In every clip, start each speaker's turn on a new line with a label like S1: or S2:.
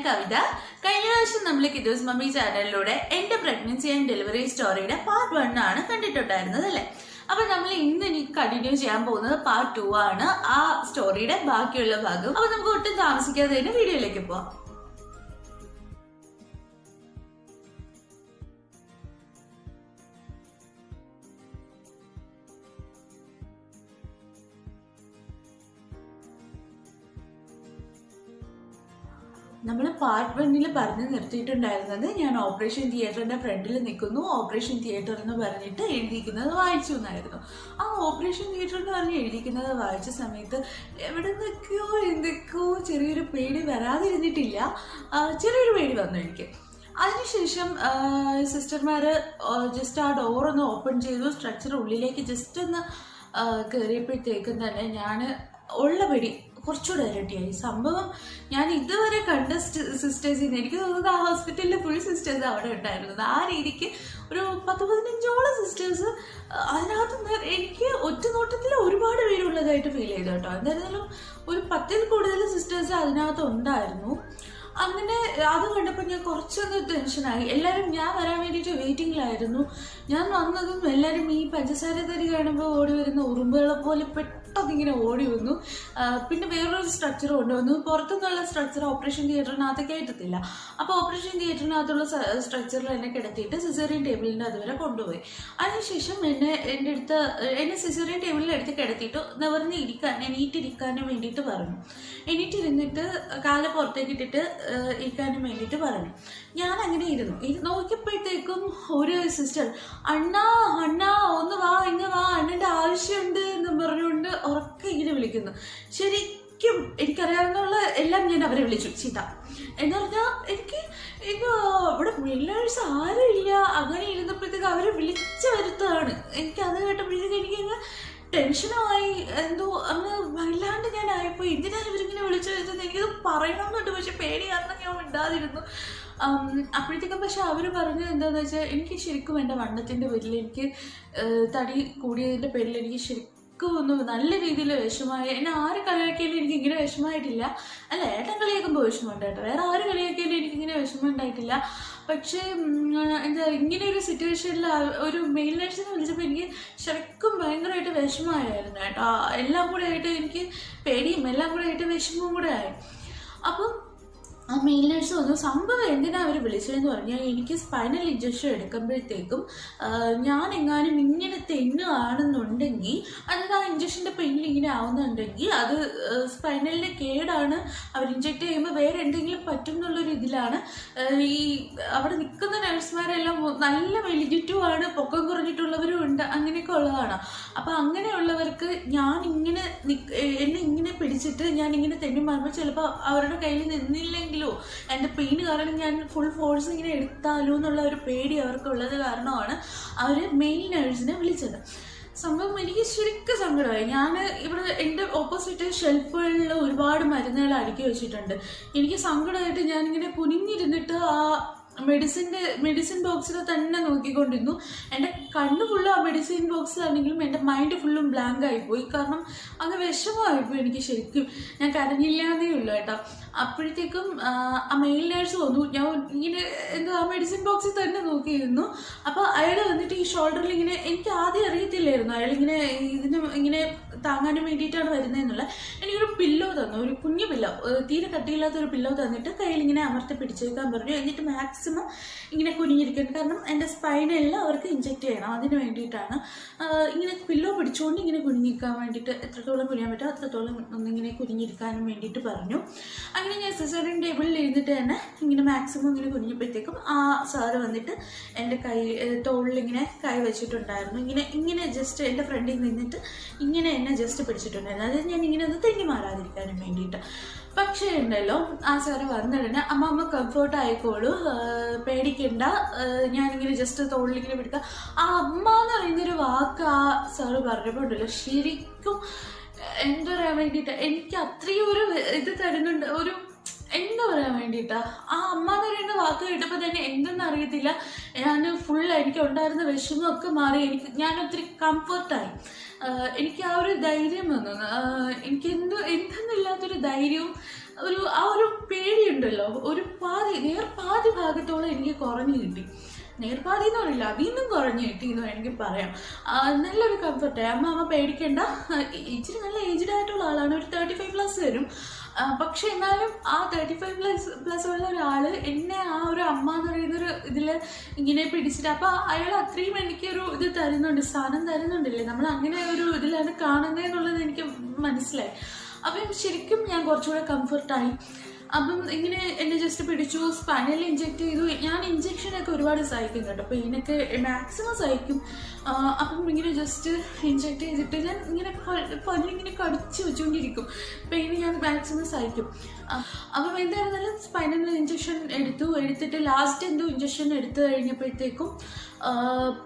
S1: കവിത. കഴിഞ്ഞ പ്രാവശ്യം നമ്മൾ കിഡൂസ് മമ്മി ചാനലിലൂടെ എന്റെ പ്രഗ്നൻസി ആൻഡ് ഡെലിവറി സ്റ്റോറിയുടെ പാർട്ട് 1 ആണ് കണ്ടിട്ടുണ്ടായിരുന്നത് അല്ലേ. അപ്പൊ നമ്മൾ ഇന്ന് എനിക്ക് കണ്ടിന്യൂ ചെയ്യാൻ പോകുന്നത് പാർട്ട് 2 ആണ്, ആ സ്റ്റോറിയുടെ ബാക്കിയുള്ള ഭാഗം. അപ്പൊ നമുക്ക് ഒട്ടും താമസിക്കാതെ തന്നെ വീഡിയോയിലേക്ക് പോവാം. നമ്മൾ പാർട്ട് 1 പറഞ്ഞ് നിർത്തിയിട്ടുണ്ടായിരുന്നത് ഞാൻ ഓപ്പറേഷൻ തിയേറ്ററിന്റെ ഫ്രണ്ടിൽ നിൽക്കുന്നു, ഓപ്പറേഷൻ തിയേറ്റർ എന്ന് പറഞ്ഞിട്ട് എഴുതിക്കുന്നത് വായിച്ചു എന്നായിരുന്നു. ആ ഓപ്പറേഷൻ തിയേറ്റർ എന്ന് പറഞ്ഞ് എഴുതിക്കുന്നത് വായിച്ച സമയത്ത് എവിടെ നിൽക്കുകയോ എന്തൊക്കെയോ ചെറിയൊരു പേടി വരാതിരുന്നിട്ടില്ല, ചെറിയൊരു പേടി വന്നു എനിക്ക്. അതിനുശേഷം സിസ്റ്റർമാർ ജസ്റ്റ് ആ ഡോറൊന്ന് ഓപ്പൺ ചെയ്തു, സ്ട്രക്ചർ ഉള്ളിലേക്ക് ജസ്റ്റ് ഒന്ന് കയറിയപ്പോഴത്തേക്കും തന്നെ ഞാൻ ഉള്ള പേടി കുറച്ചുകൂടെ ഇരട്ടിയായി. സംഭവം ഞാൻ ഇതുവരെ കണ്ട സിസ്റ്റേഴ്സിൽ നിന്ന് എനിക്ക് തോന്നുന്നത് ആ ഹോസ്പിറ്റലിൽ ഫുൾ സിസ്റ്റേഴ്സ് അവിടെ ഉണ്ടായിരുന്നത്. ആ രീതിക്ക് ഒരു 10-15ഓളം സിസ്റ്റേഴ്സ് അതിനകത്ത് എനിക്ക് ഒറ്റ നോട്ടത്തിൽ ഒരുപാട് പേരുള്ളതായിട്ട് ഫീൽ ചെയ്തു കേട്ടോ. എന്തായാലും ഒരു 10ൽ കൂടുതൽ സിസ്റ്റേഴ്സ് അതിനകത്ത് ഉണ്ടായിരുന്നു. അങ്ങനെ അത് കണ്ടപ്പോൾ ഞാൻ കുറച്ചൊന്ന് ടെൻഷനായി. എല്ലാവരും ഞാൻ വരാൻ വേണ്ടിയിട്ട് വെയിറ്റിംഗിലായിരുന്നു. ഞാൻ വന്നതും എല്ലാവരും ഈ പഞ്ചസാര തരി കാണുമ്പോൾ ഓടി വരുന്ന ഉറുമ്പുകളെ പോലെ പെട്ടെന്നിങ്ങനെ ഓടി വന്നു. പിന്നെ വേറൊരു സ്ട്രക്ചർ കൊണ്ടുവന്നു. പുറത്തുനിന്നുള്ള സ്ട്രക്ചർ ഓപ്പറേഷൻ തിയേറ്ററിനകത്ത് കയറ്റത്തില്ല. അപ്പോൾ ഓപ്പറേഷൻ തിയേറ്ററിനകത്തുള്ള സ്ട്രക്ചറിൽ എന്നെ കിടത്തിയിട്ട് സിസേറിയൻ ടേബിളിൻ്റെ അതുവരെ കൊണ്ടുപോയി. അതിനുശേഷം എന്നെ സിസേറിയൻ ടേബിളിൽ എടുത്ത് കിടത്തിയിട്ട് നിവർന്ന് എണീറ്റിരിക്കാനും വേണ്ടിയിട്ട് പറഞ്ഞു. എണീറ്റിരുന്നിട്ട് കാല് പുറത്തേക്ക് ഇട്ടിട്ട് ഇരിക്കാനും വേണ്ടിയിട്ട് പറഞ്ഞു. ഞാൻ അങ്ങനെ ഇരുന്നു. നോക്കിയപ്പോഴത്തേക്കും ഒരു സിസ്റ്റർ അണ്ണാ അണ്ണാ ഒന്ന് വാ, ഇങ്ങ് വാ, അണ്ണൻ്റെ ആവശ്യമുണ്ട് എന്ന് പറഞ്ഞുകൊണ്ട് ഉറക്കെ ഇങ്ങനെ വിളിക്കുന്നു. ശരിക്കും എനിക്കറിയാവുന്ന എല്ലാം ഞാൻ അവരെ വിളിച്ചു ചീത്ത. എന്ന് പറഞ്ഞാൽ എനിക്ക് ഇവിടെ വെള്ളിയാഴ്ച ആരും ഇല്ല. അങ്ങനെ ഇരുന്നപ്പോഴത്തേക്ക് അവരെ വിളിച്ചു വരുത്തതാണ്. എനിക്കത് കേട്ടപ്പോഴത്തേക്ക് എനിക്കങ്ങ് ടെൻഷനായി, എന്തോ അങ്ങ് വല്ലാണ്ട് ഞാനായപ്പോൾ എന്തിനാണ് ഇവരിങ്ങനെ വിളിച്ചു വരുന്നത്. എനിക്കത് പറയണമെന്നുണ്ട്, പക്ഷെ പേടി കാരണം ഞാൻ മിണ്ടാതിരുന്നു. അപ്പോഴത്തേക്കും പക്ഷെ അവർ പറഞ്ഞത് എന്താണെന്ന് വെച്ചാൽ എനിക്ക് ശരിക്കും എൻ്റെ വണ്ണത്തിൻ്റെ പേരിൽ എനിക്ക് തടി കൂടിയതിൻ്റെ പേരിൽ എനിക്ക് ശരിക്കും ഒന്ന് നല്ല രീതിയിൽ വിഷമായി. എന്നെ ആര് കളിയാക്കിയാലും എനിക്ക് ഇങ്ങനെ വിഷമമായിട്ടില്ല. അല്ല, ഏട്ടൻ കളിയാക്കുമ്പോൾ വിഷമമുണ്ട് കേട്ടോ, വേറെ ആര് കളിയാക്കിയാലും എനിക്കിങ്ങനെ വിഷമം ഉണ്ടായിട്ടില്ല. പക്ഷേ എന്താ ഇങ്ങനെ ഒരു സിറ്റുവേഷനിൽ ഒരു മെയിൽ നഴ്സിനെ വിളിച്ചപ്പോൾ എനിക്ക് ശരിക്കും ഭയങ്കരമായിട്ട് വിഷമമായിരുന്നു കേട്ടോ. എല്ലാം കൂടെ ആയിട്ട് എനിക്ക് പേടിയും എല്ലാം കൂടെ ആയിട്ട് വിഷമവും കൂടെ ആയി. അപ്പം ആ മെയിൽ നഴ്സ് വന്നു. സംഭവം എന്തിനാണ് അവർ വിളിച്ചതെന്ന് പറഞ്ഞാൽ എനിക്ക് സ്പൈനൽ ഇഞ്ചക്ഷൻ എടുക്കുമ്പോഴത്തേക്കും ഞാൻ എങ്ങാനും ഇങ്ങനെ തെന്നുകയാണെന്നുണ്ടെങ്കിൽ, അതായത് ആ ഇഞ്ചക്ഷൻ്റെ പെയിനിൽ ഇങ്ങനെ ആവുന്നുണ്ടെങ്കിൽ അത് സ്പൈനലിൻ്റെ കേടാണ്, അവർ ഇഞ്ചക്ട് ചെയ്യുമ്പോൾ വേറെ എന്തെങ്കിലും പറ്റും എന്നുള്ളൊരു ഇതിലാണ്. ഈ അവിടെ നിൽക്കുന്ന നഴ്സുമാരെല്ലാം നല്ല മെലിഞ്ഞിട്ടുമാണ്, പൊക്കം കുറഞ്ഞിട്ടുള്ളവരും ഉണ്ട്, അങ്ങനെയൊക്കെ ഉള്ളതാണ്. അപ്പോൾ അങ്ങനെയുള്ളവർക്ക് എന്നെ ഇങ്ങനെ പിടിച്ചിട്ട് ഞാനിങ്ങനെ തെന്നി മാറുമ്പോൾ ചിലപ്പോൾ അവരുടെ കയ്യിൽ നിന്നില്ലെങ്കിൽ എൻ്റെ പെയിൻ കാരണം ഞാൻ ഫുൾ ഫോഴ്സ് ഇങ്ങനെ എടുത്താലോ എന്നുള്ള ഒരു പേടി അവർക്കുള്ളത് കാരണമാണ് അവർ മെയിൽ നഴ്സിനെ വിളിച്ചത്. സംഭവം എനിക്ക് ശരിക്കും സങ്കടമായി. ഞാൻ ഇവിടെ എൻ്റെ ഓപ്പോസിറ്റ് ഷെൽഫുകളിൽ ഒരുപാട് മരുന്നുകൾ അടുക്കി വെച്ചിട്ടുണ്ട്. എനിക്ക് സങ്കടമായിട്ട് ഞാനിങ്ങനെ കുനിഞ്ഞിരുന്നിട്ട് ആ മെഡിസിൻ ബോക്സിൽ തന്നെ നോക്കിക്കൊണ്ടിരുന്നു. എൻ്റെ കണ്ണ് ഫുള്ളും ആ മെഡിസിൻ ബോക്സിലാണെങ്കിലും എൻ്റെ മൈൻഡ് ഫുള്ളും ബ്ലാങ്ക് ആയിപ്പോയി. കാരണം അങ്ങ് വിഷമമായിപ്പോയി എനിക്ക് ശരിക്കും. ഞാൻ കരഞ്ഞില്ലാന്നേ ഉള്ളൂ കേട്ടോ. അപ്പോഴത്തേക്കും ആ മെയിൽ നേഴ്സ് വന്നു. ഞാൻ ഇങ്ങനെ ആ മെഡിസിൻ ബോക്സിൽ തന്നെ നോക്കിയിരുന്നു. അപ്പോൾ അയാൾ വന്നിട്ട് ഈ ഷോൾഡറിൽ ഇങ്ങനെ, എനിക്ക് ആദ്യം അറിയത്തില്ലായിരുന്നു അയാളിങ്ങനെ ഇങ്ങനെ താങ്ങാനും വേണ്ടിയിട്ടാണ് വരുന്നതെന്നുള്ള. എനിക്കൊരു പില്ലോ തന്നു, ഒരു കുഞ്ഞു പില്ലോ, തീരെ കട്ടിയില്ലാത്തൊരു പില്ലോ തന്നിട്ട് കയ്യിലിങ്ങനെ അമർത്തി പിടിച്ചേക്കാൻ പറഞ്ഞു. എന്നിട്ട് മാക്സിമം ഇങ്ങനെ കുനിഞ്ഞിരിക്കണം, കാരണം എൻ്റെ സ്പൈനെല്ലാം അവർക്ക് ഇഞ്ചെക്ട് ചെയ്യണം, അതിന് വേണ്ടിയിട്ടാണ്. ഇങ്ങനെ പില്ലോ പിടിച്ചുകൊണ്ട് ഇങ്ങനെ കുനിഞ്ഞിരിക്കാൻ വേണ്ടിയിട്ട് എത്രത്തോളം കുനിയാൻ പറ്റുമോ അത്രത്തോളം ഒന്നിങ്ങനെ കുനിഞ്ഞിരിക്കാനും വേണ്ടിയിട്ട് പറഞ്ഞു. അങ്ങനെ ഞാൻ സിസേറിയൻ ടേബിളിൽ ഇരുന്നിട്ട് തന്നെ ഇങ്ങനെ മാക്സിമം ഇങ്ങനെ കുനിഞ്ഞപ്പോഴത്തേക്കും ആ സാറ് വന്നിട്ട് എൻ്റെ തോളിലിങ്ങനെ കൈ വെച്ചിട്ടുണ്ടായിരുന്നു. ഇങ്ങനെ ജസ്റ്റ് എൻ്റെ ഫ്രണ്ടിൽ നിന്നിട്ട് ഇങ്ങനെ എന്നെ ജസ്റ്റ് പിടിച്ചിട്ടുണ്ടായിരുന്നു. അതായത് ഞാൻ ഇങ്ങനെ ഒന്ന് തെന്നി മാറാതിരിക്കാനും വേണ്ടിയിട്ട്. പക്ഷേ ഉണ്ടല്ലോ, ആ സാറ് വന്നിടനെ അമ്മ കംഫേർട്ട് ആയിക്കോളൂ, പേടിക്കണ്ട, ഞാനിങ്ങനെ ജസ്റ്റ് തോളിലിങ്ങനെ പിടിക്കുക. ആ അമ്മ എന്ന് പറയുന്നൊരു വാക്ക് ആ സാറ് പറഞ്ഞപ്പോൾ ഉണ്ടല്ലോ, ശരിക്കും എന്താ പറയാൻ വേണ്ടിയിട്ട് എനിക്ക് അത്രയും ഒരു ഇത് തരുന്നുണ്ട്, ഒരു എന്താ പറയാൻ വേണ്ടിയിട്ടാ. ആ അമ്മ എന്ന് പറയുന്ന വാക്ക് കേട്ടപ്പോൾ തന്നെ എന്തെന്ന് അറിയത്തില്ല, ഞാൻ എനിക്ക് ഉണ്ടായിരുന്ന വിഷമമൊക്കെ മാറി. ഞാൻ ഒത്തിരി കംഫർട്ടായി. എനിക്ക് ആ ഒരു ധൈര്യം വന്നു. എനിക്ക് എന്തെന്നില്ലാത്തൊരു ധൈര്യവും ഒരു പേടിയുണ്ടല്ലോ, ഒരു പാതി ഭാഗത്തോളം എനിക്ക് കുറഞ്ഞു കിട്ടി. നേർപാതി എന്ന് പറയില്ല, അതിൽ നിന്നും കുറഞ്ഞു കിട്ടി എന്ന് വേണമെങ്കിൽ പറയാം. നല്ലൊരു കംഫർട്ടായി. അമ്മ പേടിക്കേണ്ട, ഇച്ചിരി നല്ല ഏജ്ഡ് ആയിട്ടുള്ള ആളാണ്, ഒരു 35+ വരും. പക്ഷെ എന്നാലും ആ 35+ ഉള്ള ഒരാൾ എന്നെ ആ ഒരു അമ്മ എന്ന് പറയുന്നൊരു ഇതിൽ ഇങ്ങനെ പിടിച്ചിട്ട്, അപ്പോൾ അയാൾ അത്രയും എനിക്കൊരു ഇത് തരുന്നുണ്ട്, സ്ഥാനം തരുന്നുണ്ടല്ലേ, നമ്മൾ അങ്ങനെ ഒരു ഇതിലാണ് കാണുന്നതെന്നുള്ളത് എനിക്ക് മനസ്സിലായി. അപ്പം ശരിക്കും ഞാൻ കുറച്ചുകൂടെ കംഫർട്ടായി. അപ്പം ഇങ്ങനെ എന്നെ ജസ്റ്റ് പിടിച്ചു, സ്പൈനൽ ഇഞ്ചെക്ട് ചെയ്തു. ഞാൻ ഇഞ്ചെക്ഷനൊക്കെ ഒരുപാട് സഹിക്കും കേട്ടോ, പെയിനൊക്കെ മാക്സിമം സഹിക്കും. അപ്പം ഇങ്ങനെ ജസ്റ്റ് ഇഞ്ചെക്ട് ചെയ്തിട്ട് ഞാൻ ഇങ്ങനെ പല്ലിങ്ങനെ കടിച്ച് വെച്ചുകൊണ്ടിരിക്കും, പെയിൻ ഞാൻ മാക്സിമം സഹിക്കും. അപ്പം എന്തായിരുന്നാലും സ്പൈനൽ ഇഞ്ചെക്ഷൻ എടുത്തിട്ട് ലാസ്റ്റ് എന്തോ ഇഞ്ചെക്ഷൻ എടുത്തു കഴിഞ്ഞപ്പോഴത്തേക്കും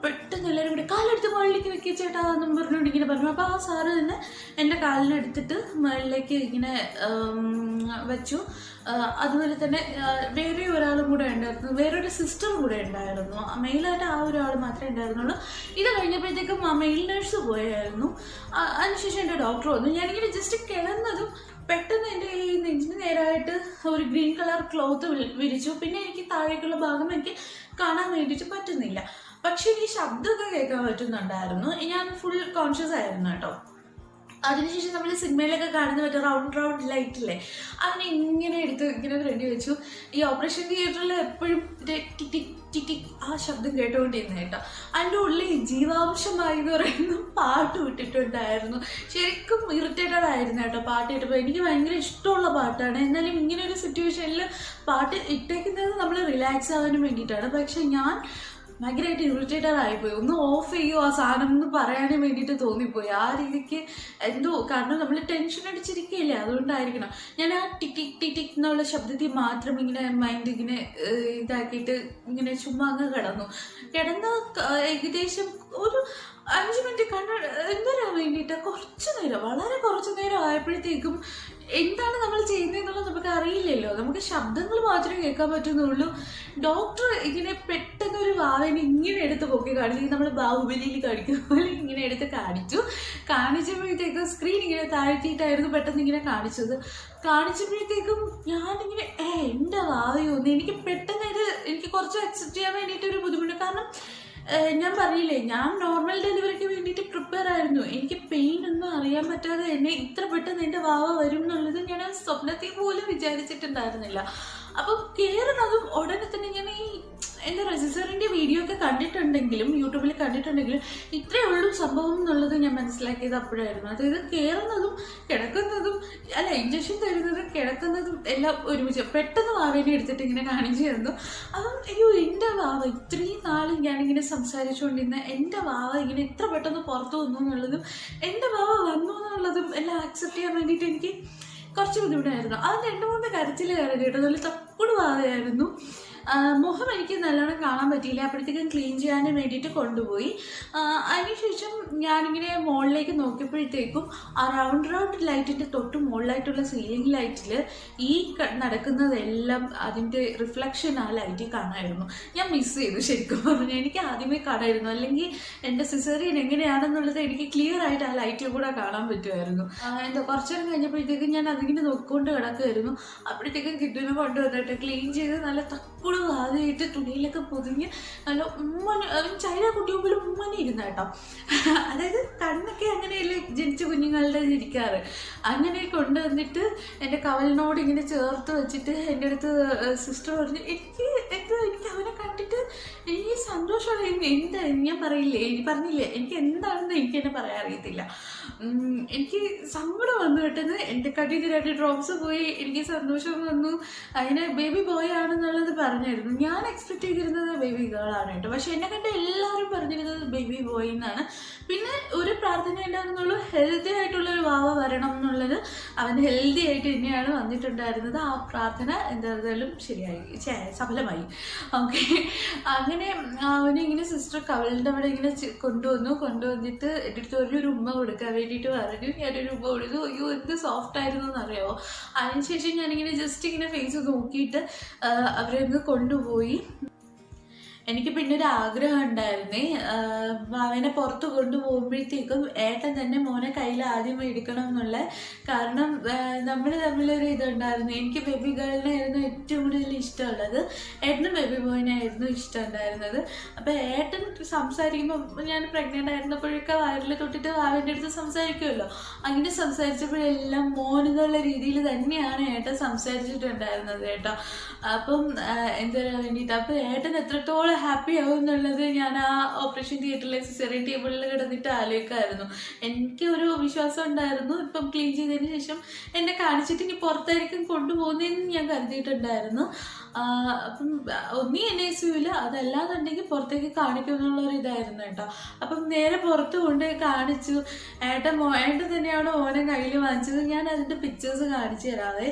S1: പെട്ടെന്ന് എല്ലാവരും കൂടി കാലെടുത്ത് മുകളിലേക്ക് വെക്കുക ചേട്ടാ എന്നും പറഞ്ഞുകൊണ്ട് ഇങ്ങനെ പറഞ്ഞു. അപ്പോൾ ആ സാറ് തന്നെ എൻ്റെ കാലിനെടുത്തിട്ട് മുകളിലേക്ക് ഇങ്ങനെ വെച്ചു. അതുപോലെ തന്നെ വേറെ ഒരാളും കൂടെ ഉണ്ടായിരുന്നു, വേറൊരു സിസ്റ്ററും കൂടെ ഉണ്ടായിരുന്നു. മെയിലായിട്ട് ആ ഒരാൾ മാത്രമേ ഉണ്ടായിരുന്നുള്ളൂ. ഇത് കഴിഞ്ഞപ്പോഴത്തേക്കും ആ മെയിൽ നേഴ്സ് പോയായിരുന്നു. അതിനുശേഷം എൻ്റെ ഡോക്ടർ വന്നു. ഞാനിങ്ങനെ ജസ്റ്റ് കിടന്നതും പെട്ടെന്ന് എൻ്റെ ഈ നെഞ്ചിന് നേരായിട്ട് ഒരു ഗ്രീൻ കളർ ക്ലോത്ത് വിരിച്ചു. പിന്നെ എനിക്ക് താഴേക്കുള്ള ഭാഗം എനിക്ക് കാണാൻ വേണ്ടിയിട്ട് പറ്റുന്നില്ല, പക്ഷെ എനിക്ക് ശബ്ദമൊക്കെ കേൾക്കാൻ പറ്റുന്നുണ്ടായിരുന്നു. ഞാൻ ഫുൾ കോൺഷ്യസ് ആയിരുന്നു കേട്ടോ. അതിനുശേഷം നമ്മൾ സിനിമയിലൊക്കെ കാണുന്ന മറ്റേ റൗണ്ട് ലൈറ്റില്ലേ, അതിനെ ഇങ്ങനെ എടുത്ത് ഇങ്ങനെ ഫ്രണ്ടിൽ വെച്ചു. ഈ ഓപ്പറേഷൻ തിയേറ്ററിൽ എപ്പോഴും ടിക് ആ ശബ്ദം കേട്ടുകൊണ്ടിരുന്നു കേട്ടോ. അതിൻ്റെ ഉള്ളിൽ ജീവാംശമായി എന്ന് പറയുന്ന പാട്ട് വിട്ടിട്ടുണ്ടായിരുന്നു. ശരിക്കും ഇറിറ്റേറ്റഡ് ആയിരുന്നു കേട്ടോ പാട്ട് കേട്ടപ്പോൾ. എനിക്ക് ഭയങ്കര ഇഷ്ടമുള്ള പാട്ടാണ്, എന്നാലും ഇങ്ങനെ ഒരു സിറ്റുവേഷനിൽ പാട്ട് ഇട്ടേക്കുന്നത് നമ്മൾ റിലാക്സ് ആവാനും വേണ്ടിയിട്ടാണ്. പക്ഷെ ഞാൻ ഭയങ്കരമായിട്ട് ഇറിറ്റേറ്റഡ് ആയിപ്പോയി. ഒന്ന് ഓഫ് ചെയ്യുമോ ആ സാധനം എന്ന് പറയാനും വേണ്ടിയിട്ട് തോന്നിപ്പോയി. ആ രീതിക്ക് എന്തോ, കാരണം നമ്മൾ ടെൻഷൻ അടിച്ചിരിക്കുകയില്ലേ, അതുകൊണ്ടായിരിക്കണം. ഞാൻ ആ ടിക് എന്നുള്ള ശബ്ദത്തിൽ മാത്രം ഇങ്ങനെ മൈൻഡ് ഇങ്ങനെ ഇതാക്കിയിട്ട് ഇങ്ങനെ ചുമ്മാ അങ്ങ് കിടന്ന് ഏകദേശം ഒരു 5 മിനിറ്റ് എന്തിനാൻ വേണ്ടിയിട്ട് കുറച്ച് നേരം, വളരെ കുറച്ച് നേരം ആയപ്പോഴത്തേക്കും എന്താണ് നമ്മൾ ചെയ്യുന്നതെന്നുള്ളത് നമുക്ക് അറിയില്ലല്ലോ, നമുക്ക് ശബ്ദങ്ങൾ മാത്രമേ കേൾക്കാൻ പറ്റുന്നുള്ളൂ. ഡോക്ടർ ഇങ്ങനെ പെട്ടെന്ന് ഒരു വാവേനെ ഇങ്ങനെ എടുത്ത് പൊക്കി കാണിച്ചു, നമ്മൾ ബാഹുബലിയിൽ കാണിക്കുന്ന പോലെ ഇങ്ങനെ എടുത്ത് കാണിച്ചപ്പോഴത്തേക്കും സ്ക്രീൻ ഇങ്ങനെ താഴ്ത്തിയിട്ടായിരുന്നു പെട്ടെന്ന് ഇങ്ങനെ കാണിച്ചപ്പോഴത്തേക്കും ഞാനിങ്ങനെ എൻ്റെ വാവയൊന്നും എനിക്ക് പെട്ടെന്ന് എനിക്ക് കുറച്ച് അക്സെപ്റ്റ് ചെയ്യാൻ വേണ്ടിയിട്ട് ഒരു ബുദ്ധിമുട്ട്. കാരണം ഞാൻ പറയില്ലേ, ഞാൻ നോർമൽ ഡെലിവറിക്ക് വേണ്ടിയിട്ട് പ്രിപ്പയർ ആയിരുന്നു. എനിക്ക് പെയിൻ ഒന്നും അറിയാൻ പറ്റാതെ എന്നെ ഇത്ര പെട്ടെന്ന് എൻ്റെ വാവ വരും എന്നുള്ളത് ഞാൻ സ്വപ്നത്തിൽ പോലും വിചാരിച്ചിട്ടുണ്ടായിരുന്നില്ല. അപ്പം കയറുന്നതും ഉടനെ തന്നെ ഞാൻ ഈ എൻ്റെ രജിസ്റ്ററിൻ്റെ വീഡിയോ ഒക്കെ കണ്ടിട്ടുണ്ടെങ്കിലും യൂട്യൂബിൽ കണ്ടിട്ടുണ്ടെങ്കിലും ഇത്രയേ ഉള്ളൂ സംഭവം എന്നുള്ളത് ഞാൻ മനസ്സിലാക്കിയത് അപ്പോഴായിരുന്നു. അതായത് കയറുന്നതും കിടക്കുന്നതും ഇഞ്ചക്ഷൻ തരുന്നതും കിടക്കുന്നതും എല്ലാം ഒരുമിച്ച് പെട്ടെന്ന് വാവേനെ എടുത്തിട്ട് ഇങ്ങനെ കാണിച്ചു തന്നു. അപ്പം അയ്യോ, എൻ്റെ വാവ ഇത്രയും നാളും ഞാനിങ്ങനെ സംസാരിച്ചുകൊണ്ടിരുന്ന എൻ്റെ വാവ ഇങ്ങനെ ഇത്ര പെട്ടെന്ന് പുറത്തു വന്നു എന്നുള്ളതും എൻ്റെ വാവ വന്നു എന്നുള്ളതും എല്ലാം ആക്സെപ്റ്റ് ചെയ്യാൻ വേണ്ടിയിട്ട് എനിക്ക് കുറച്ച് ബുദ്ധിമുട്ടായിരുന്നു. അത് 2-3 കരച്ചിൽ കയറി കേട്ടോ, നല്ല തക്കുട് വാവയായിരുന്നു. മുഖം എനിക്ക് നല്ലോണം കാണാൻ പറ്റിയില്ല. അപ്പോഴത്തേക്കും ക്ലീൻ ചെയ്യാനും വേണ്ടിയിട്ട് കൊണ്ടുപോയി. അതിനുശേഷം ഞാനിങ്ങനെ മുകളിലേക്ക് നോക്കിയപ്പോഴത്തേക്കും ആ റൗണ്ട് ലൈറ്റിൻ്റെ തൊട്ട് മുകളിലായിട്ടുള്ള സീലിംഗ് ലൈറ്റിൽ ഈ നടക്കുന്നതെല്ലാം അതിൻ്റെ റിഫ്ലക്ഷൻ ആ ലൈറ്റിൽ കാണാമായിരുന്നു. ഞാൻ മിസ് ചെയ്തു ശരിക്കും പറഞ്ഞു. എനിക്ക് ആദ്യമേ കാണാമായിരുന്നു, അല്ലെങ്കിൽ എൻ്റെ സിസേറിയൻ എങ്ങനെയാണെന്നുള്ളത് എനിക്ക് ക്ലിയർ ആയിട്ട് ആ ലൈറ്റിൽ കൂടെ കാണാൻ പറ്റുമായിരുന്നു. കുറച്ചു നേരം കഴിഞ്ഞപ്പോഴത്തേക്കും ഞാൻ അതിങ്ങനെ നോക്കിക്കൊണ്ട് കിടക്കുമായിരുന്നു. അപ്പോഴത്തേക്കും കിട്ടുന്ന കൊണ്ടുവന്നിട്ട് ക്ലീൻ ചെയ്ത് നല്ല തക്കുട് ആദ്യമായിട്ട് തുണിയിലൊക്കെ പൊതിഞ്ഞ് നല്ല ചൈന കുട്ടി മുമ്പിൽ ഉമ്മനെ ഇരുന്ന കേട്ടോ. അതായത് കണ്ണൊക്കെ അങ്ങനെയല്ലേ ജനിച്ച കുഞ്ഞുങ്ങളുടെ ഇരിക്കാറ്. അങ്ങനെ കൊണ്ടുവന്നിട്ട് എൻ്റെ കവലിനോട് ഇങ്ങനെ ചേർത്ത് വെച്ചിട്ട് എൻ്റെ അടുത്ത് സിസ്റ്റർ പറഞ്ഞു, എനിക്ക് അവനെ കണ്ടിട്ട് എനിക്ക് സന്തോഷമാണ്. എന്താ ഞാൻ പറഞ്ഞില്ലേ എനിക്ക് എന്താണെന്ന് എനിക്ക് തന്നെ പറയാൻ അറിയത്തില്ല. എനിക്ക് സങ്കടം വന്നു പെട്ടെന്ന്. എൻ്റെ കണ്ണിൽ 2 ഡ്രോപ്സ് പോയി. എനിക്ക് സന്തോഷം വന്നു. അതിന് ബേബി ബോയ് ആണെന്നുള്ളത് പറഞ്ഞായിരുന്നു. ഞാൻ എക്സ്പെക്ട് ചെയ്തിരുന്നത് ബേബി ഗേൾ ആണ് കേട്ടോ. പക്ഷെ എന്നെ കണ്ട് എല്ലാവരും പറഞ്ഞിരുന്നത് ബേബി ബോയ് എന്നാണ്. പിന്നെ ഒരു പ്രാർത്ഥന ഉണ്ടായിരുന്നുള്ളൂ, ഹെൽത്തി ആയിട്ടുള്ളൊരു വാവ വരണം എന്നുള്ളത്. അവൻ ഹെൽത്തി ആയിട്ട് തന്നെയാണ് വന്നിട്ടുണ്ടായിരുന്നത്. ആ പ്രാർത്ഥന എന്തായാലും സഫലമായി. ഓക്കെ, അങ്ങനെ അവനെ ഇങ്ങനെ സിസ്റ്റർ കവളിൻ്റെ അവിടെ ഇങ്ങനെ കൊണ്ടുവന്നിട്ട് എൻ്റെ അടുത്ത് ഒരു ഉമ്മ കൊടുക്കാൻ വേണ്ടിയിട്ട് പറഞ്ഞു. ഞാനൊരു ഉമ്മ കൊടുത്തു. അയ്യോ, എന്ത് സോഫ്റ്റ് ആയിരുന്നു എന്നറിയാമോ. അതിനുശേഷം ഞാനിങ്ങനെ ജസ്റ്റ് ഇങ്ങനെ ഫേസ് നോക്കിയിട്ട് അവരെ ഒന്ന് കൊണ്ടുപോയി. എനിക്ക് പിന്നെ ഒരു ആഗ്രഹം ഉണ്ടായിരുന്നേ, അവനെ പുറത്ത് കൊണ്ടുപോകുമ്പോഴത്തേക്കും ഏട്ടൻ തന്നെ മോനെ കയ്യിൽ ആദ്യം എടുക്കണം എന്നുള്ള. കാരണം നമ്മൾ തമ്മിലൊരു ഇതുണ്ടായിരുന്നു. എനിക്ക് ബേബി ഗേളിനായിരുന്നു ഏറ്റവും കൂടുതൽ ഇഷ്ടമുള്ളത്, ഏട്ടനും ബേബി ബോയിനായിരുന്നു ഇഷ്ടമുണ്ടായിരുന്നത്. അപ്പോൾ ഏട്ടൻ സംസാരിക്കുമ്പോൾ, ഞാൻ പ്രഗ്നൻ്റ് ആയിരുന്നപ്പോഴൊക്കെ വയറിൽ തൊട്ടിട്ട് അവൻ്റെ അടുത്ത് സംസാരിക്കുമല്ലോ, അങ്ങനെ സംസാരിച്ചപ്പോഴെല്ലാം മോനെന്നുള്ള രീതിയിൽ തന്നെയാണ് ഏട്ടൻ സംസാരിച്ചിട്ടുണ്ടായിരുന്നത് കേട്ടോ. അപ്പം എന്താ വേണ്ടിയിട്ട് അപ്പോൾ ഏട്ടൻ എത്രത്തോളം ഹാപ്പി ആവും എന്നുള്ളത് ഞാൻ ആ ഓപ്പറേഷൻ തിയേറ്ററിലെ സിസേറിയൻ ടേബിളിൽ കിടന്നിട്ട് ആലോചിക്കായിരുന്നു. എനിക്ക് ഒരു വിശ്വാസം ഉണ്ടായിരുന്നു, ഇപ്പം ക്ലീൻ ചെയ്തതിന് ശേഷം എന്നെ കാണിച്ചിട്ട് ഇനി പുറത്തായിരിക്കും കൊണ്ടുപോകുന്നതെന്ന് ഞാൻ കരുതിയിട്ടുണ്ടായിരുന്നു. അപ്പം ഒന്നീ NICUവിൽ, അതല്ലാന്നുണ്ടെങ്കിൽ പുറത്തേക്ക് കാണിക്കുമെന്നുള്ളൊരു ഇതായിരുന്നു കേട്ടോ. അപ്പം നേരെ പുറത്ത് കൊണ്ട് കാണിച്ചു. ഏട്ടൻ തന്നെയാണ് മോനെ കയ്യിൽ വാങ്ങിച്ചത്. ഞാൻ അതിൻ്റെ പിക്ചേഴ്സ് കാണിച്ചു തരാതെ.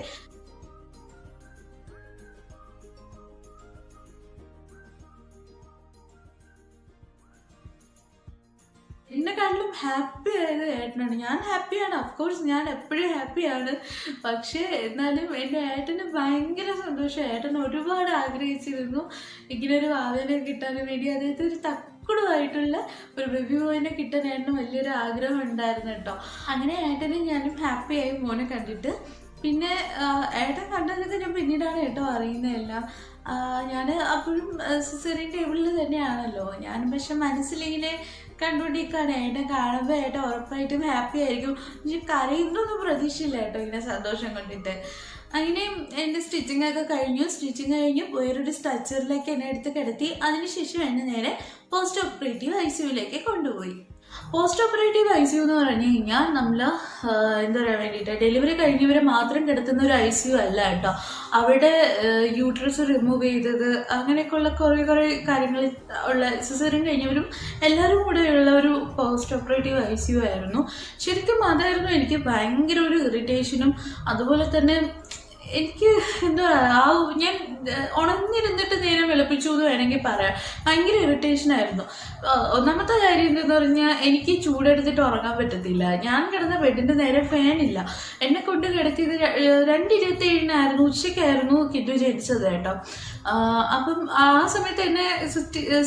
S1: എന്നെക്കാട്ടിലും ഹാപ്പി ആയത് ഏട്ടനാണ്. ഞാൻ ഹാപ്പിയാണ്, അഫ്കോഴ്സ് ഞാൻ എപ്പോഴും ഹാപ്പിയാണ്. പക്ഷേ എന്നാലും എൻ്റെ ഏട്ടന് ഭയങ്കര സന്തോഷം. ഏട്ടൻ ഒരുപാട് ആഗ്രഹിച്ചിരുന്നു ഇങ്ങനൊരു വാവനെ കിട്ടാൻ വേണ്ടി. അദ്ദേഹത്തെ ഒരു തക്കുടുമായിട്ടുള്ള ഒരു ബേബി ബോയിനെ കിട്ടാൻ ഏട്ടന് വലിയൊരു ആഗ്രഹം ഉണ്ടായിരുന്നു കേട്ടോ. അങ്ങനെ ഏട്ടനും ഞാനും ഹാപ്പിയായി മോനെ കണ്ടിട്ട്. പിന്നെ ഏട്ടൻ കണ്ടതൊക്കെ ഞാൻ പിന്നീടാണ് കേട്ടോ അറിയുന്നതെല്ലാം. ഞാൻ അപ്പോഴും സിസേറിയൻ ടേബിളിൽ തന്നെയാണല്ലോ ഞാൻ. പക്ഷെ മനസ്സിലിങ്ങനെ കണ്ടുകൊണ്ടിരിക്കുകയാണ്. ഏട്ടൻ കാണുമ്പോൾ ഏട്ടൻ ഉറപ്പായിട്ടും ഹാപ്പി ആയിരിക്കും. കരയുന്നൊന്നും പ്രതീക്ഷയില്ല കേട്ടോ ഇങ്ങനെ സന്തോഷം കൊണ്ടിട്ട്. അങ്ങനെ എൻ്റെ സ്റ്റിച്ചിങ് ഒക്കെ കഴിഞ്ഞു. സ്റ്റിച്ചിങ് കഴിഞ്ഞ് വേറൊരു സ്ട്രക്ചറിലേക്ക് എന്നെ എടുത്ത് കിടത്തി. അതിനുശേഷം എന്നെ നേരെ പോസ്റ്റ് ഓപ്പറേറ്റീവ് ICUവിലേക്ക് കൊണ്ടുപോയി. പോസ്റ്റ് ഓപ്പറേറ്റീവ് ICU എന്ന് പറഞ്ഞു കഴിഞ്ഞാൽ നമ്മൾ എന്താ പറയാൻ വേണ്ടിയിട്ട് ഡെലിവറി കഴിഞ്ഞവരെ മാത്രം കിടത്തുന്ന ഒരു ICU അല്ല കേട്ടോ. അവിടെ യൂട്രസ് റിമൂവ് ചെയ്തത് അങ്ങനെയൊക്കെയുള്ള കുറേ കാര്യങ്ങൾ ഉള്ള സിസേറിയൻ കഴിഞ്ഞവരും എല്ലാവരും കൂടെയുള്ള ഒരു പോസ്റ്റ് ഓപ്പറേറ്റീവ് ICU ആയിരുന്നു. ശരിക്കും അതായിരുന്നു എനിക്ക് ഭയങ്കര ഒരു ഇറിറ്റേഷനും. അതുപോലെ തന്നെ എനിക്ക് എന്താ ഞാൻ ഉണർന്നിരുന്നിട്ട് നേരം വെളുപ്പിച്ചു എന്ന് വേണമെങ്കിൽ പറയാം. ഭയങ്കര ഇറിറ്റേഷനായിരുന്നു. ഒന്നാമത്തെ കാര്യം എന്തെന്ന് പറഞ്ഞാൽ എനിക്ക് ചൂടെടുത്തിട്ട് ഉറങ്ങാൻ പറ്റത്തില്ല. ഞാൻ കിടന്ന ബെഡിൻ്റെ നേരെ ഫാനില്ല. എന്നെ കൊണ്ട് കിടത്തിയത് 2:27 ഉച്ചയ്ക്കായിരുന്നു കിഡു ജനിച്ചത് കേട്ടോ. അപ്പം ആ സമയത്ത് എന്നെ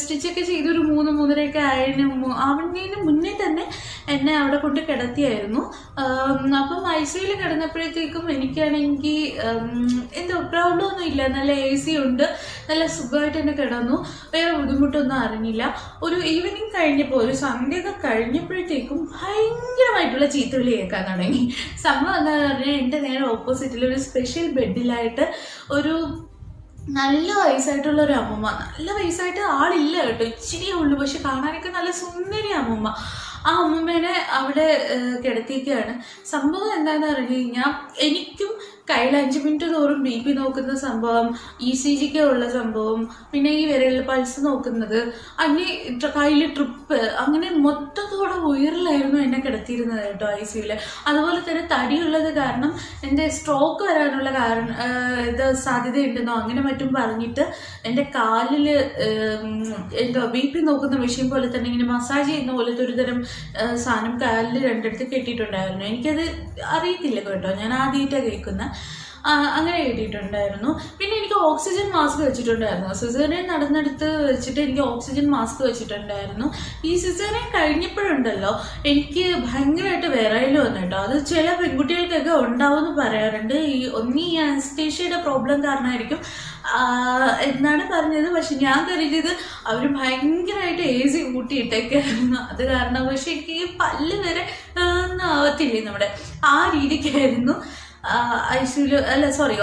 S1: സ്റ്റിച്ചൊക്കെ ചെയ്തൊരു 3-3:30 ആവുന്നതിന് മുന്നേ തന്നെ എന്നെ അവിടെ കൊണ്ട് കിടത്തിയായിരുന്നു. അപ്പം ICUവിൽ കിടന്നപ്പോഴത്തേക്കും എനിക്കാണെങ്കിൽ എന്തോ പ്രോബ്ലമൊന്നും ഇല്ല. നല്ല AC ഉണ്ട്, നല്ല സുഖമായിട്ട് തന്നെ കിടന്നു. വേറെ ബുദ്ധിമുട്ടൊന്നും അറിഞ്ഞില്ല. ഒരു ഈവനിങ് കഴിഞ്ഞപ്പോൾ, ഒരു സന്ധ്യയൊക്കെ കഴിഞ്ഞപ്പോഴത്തേക്കും ഭയങ്കരമായിട്ടുള്ള ചീത്തവിളി കേൾക്കാൻ തുടങ്ങി. സംഭവം എന്താണെന്ന് പറഞ്ഞാൽ എൻ്റെ നേരെ ഓപ്പോസിറ്റിൽ ഒരു സ്പെഷ്യൽ ബെഡിലായിട്ട് ഒരു നല്ല വയസ്സായിട്ടുള്ള ഒരു അമ്മൂമ്മ. നല്ല വയസ്സായിട്ട് ആളില്ല കേട്ടോ, ഇച്ചിരിയേ ഉള്ളൂ. പക്ഷെ കാണാനൊക്കെ നല്ല സുന്ദരി അമ്മൂമ്മ. ആ അമ്മൂമ്മേനെ അവിടെ കിടത്തിയൊക്കെയാണ്. സംഭവം എന്താണെന്ന് പറഞ്ഞു കഴിഞ്ഞാൽ എനിക്കും കയ്യിൽ 5 മിനിറ്റ് തോറും BP നോക്കുന്ന സംഭവം, ECGക്ക് ഉള്ള സംഭവം, പിന്നെ ഈ വിരലിൽ പൾസ് നോക്കുന്നത്, അങ്ങനെ കയ്യിൽ ട്രിപ്പ്, അങ്ങനെ മൊത്തത്തോടെ ഉയറിലായിരുന്നു എന്നെ കിടത്തിയിരുന്നത് കേട്ടോ ICUവിൽ. അതുപോലെ തന്നെ തടിയുള്ളത് കാരണം എൻ്റെ സ്ട്രോക്ക് വരാനുള്ള ഇത് സാധ്യതയുണ്ടെന്നോ അങ്ങനെ മറ്റും പറഞ്ഞിട്ട് എൻ്റെ കാലിൽ എന്തോ BP നോക്കുന്ന മെഷീൻ പോലെ തന്നെ ഇങ്ങനെ മസാജ് ചെയ്യുന്ന പോലത്തെ ഒരു തരം സാധനം കാലിൽ 2 കെട്ടിയിട്ടുണ്ടായിരുന്നു. എനിക്കത് അറിയത്തില്ല കേട്ടോ, ഞാൻ ആദ്യമായിട്ടാണ് കേൾക്കുന്നത്. അങ്ങനെ കിട്ടിയിട്ടുണ്ടായിരുന്നു. പിന്നെ എനിക്ക് ഓക്സിജൻ മാസ്ക് വെച്ചിട്ടുണ്ടായിരുന്നു. സിസേറിയൻ നടന്നെടുത്ത് വെച്ചിട്ട് എനിക്ക് ഓക്സിജൻ മാസ്ക് വെച്ചിട്ടുണ്ടായിരുന്നു. ഈ സിസേറിയൻ കഴിഞ്ഞപ്പോഴുണ്ടല്ലോ എനിക്ക് ഭയങ്കരമായിട്ട് വിറയൽ വന്നു കേട്ടോ. അത് ചില പെൺകുട്ടികൾക്കൊക്കെ ഉണ്ടാവുമെന്ന് പറയാറുണ്ട്. ഈ അനസ്തേഷ്യയുടെ പ്രോബ്ലം കാരണമായിരിക്കും എന്നാണ് പറഞ്ഞത്. പക്ഷെ ഞാൻ കരുതിയത് അവർ ഭയങ്കരമായിട്ട് AC കൂട്ടിയിട്ടൊക്കെയായിരുന്നു. അത് കാരണം പക്ഷെ എനിക്ക് ഈ പല്ല് വരെ ആവത്തില്ലേ നമ്മുടെ ആ രീതിക്കായിരുന്നു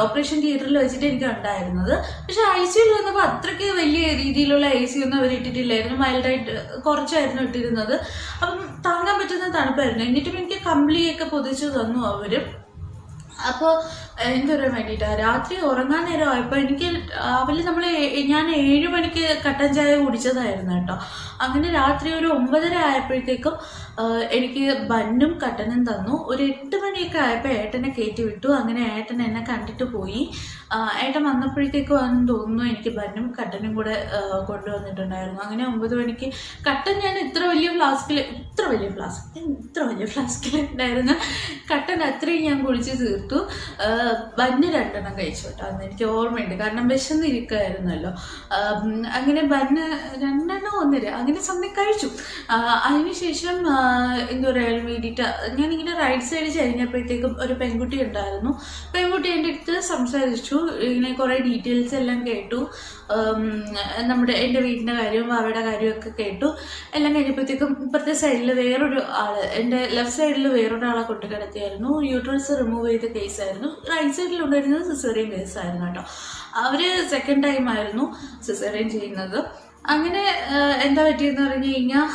S1: ഓപ്പറേഷൻ തിയേറ്ററിൽ വെച്ചിട്ട് എനിക്ക് ഉണ്ടായിരുന്നത്. പക്ഷെ ICUവിൽ വന്നപ്പോൾ അത്രയ്ക്ക് വലിയ രീതിയിലുള്ള AC ഒന്നും അവർ ഇട്ടിട്ടില്ലായിരുന്നു. മൈൽഡായിട്ട് കുറച്ചായിരുന്നു ഇട്ടിരുന്നത്. അപ്പം താങ്ങാൻ പറ്റുന്ന തണുപ്പായിരുന്നു. എന്നിട്ടും എനിക്ക് കമ്പിളിയൊക്കെ പൊതിച്ച് തന്നു അവർ. അപ്പോൾ എന്താ പറയാൻ വേണ്ടിയിട്ടാണ്, രാത്രി ഉറങ്ങാൻ നേരം ആയപ്പോൾ എനിക്ക് ഞാൻ 7 മണിക്ക് കട്ടൻ ചായ കുടിച്ചതായിരുന്നു കേട്ടോ. അങ്ങനെ രാത്രി ഒരു 9:30 ആയപ്പോഴത്തേക്കും എനിക്ക് ബന്നും കട്ടനും തന്നു. ഒരു 8 മണിയൊക്കെ ആയപ്പോൾ ഏട്ടനെ കയറ്റി വിട്ടു. അങ്ങനെ ഏട്ടൻ എന്നെ കണ്ടിട്ട് പോയി. ഏട്ടൻ വന്നപ്പോഴത്തേക്കും ആണെന്ന് തോന്നുന്നു എനിക്ക് ബന്നും കട്ടനും കൂടെ കൊണ്ടുവന്നിട്ടുണ്ടായിരുന്നു. അങ്ങനെ 9 മണിക്ക് കട്ടൻ ഞാൻ ഇത്ര വലിയ ഫ്ലാസ്കിൽ ഉണ്ടായിരുന്നു. കട്ടൻ അത്രയും ഞാൻ കുടിച്ച് തീർത്തു. ബന്ന് 2 കഴിച്ചു കേട്ടോ. അന്ന് എനിക്ക് ഓർമ്മയുണ്ട്, കാരണം വിശന്നിരിക്കുമായിരുന്നല്ലോ. അങ്ങനെ ബന്ന് 2 അങ്ങനെ സമയം കഴിച്ചു. അതിനുശേഷം എന്താ പറയാൻ വേണ്ടിയിട്ട് ഞാനിങ്ങനെ റൈറ്റ് സൈഡ് കഴിഞ്ഞപ്പോഴത്തേക്കും ഒരു പെൺകുട്ടി ഉണ്ടായിരുന്നു. പെൺകുട്ടി എൻ്റെ അടുത്ത് സംസാരിച്ചു, ഇങ്ങനെ കുറേ ഡീറ്റെയിൽസ് എല്ലാം കേട്ടു. എൻ്റെ വീടിൻ്റെ കാര്യവും അവരുടെ കാര്യമൊക്കെ കേട്ടു. എല്ലാം കഴിഞ്ഞപ്പോഴത്തേക്കും ഇപ്പുറത്തെ സൈഡിൽ വേറൊരു ആള്, എൻ്റെ ലെഫ്റ്റ് സൈഡിൽ വേറൊരാളെ കൊണ്ട് കിടത്തിയായിരുന്നു. യൂട്രസ് റിമൂവ് ചെയ്ത കേസായിരുന്നു. റൈറ്റ് സൈഡിൽ ഉണ്ടായിരുന്നത് സിസേറിയൻ കേസായിരുന്നു കേട്ടോ. അവര് സെക്കൻഡ് ടൈം ആയിരുന്നു സിസേറിയൻ ചെയ്യുന്നത്. അങ്ങനെ എന്താ പറ്റിയെന്ന് പറഞ്ഞു കഴിഞ്ഞാൽ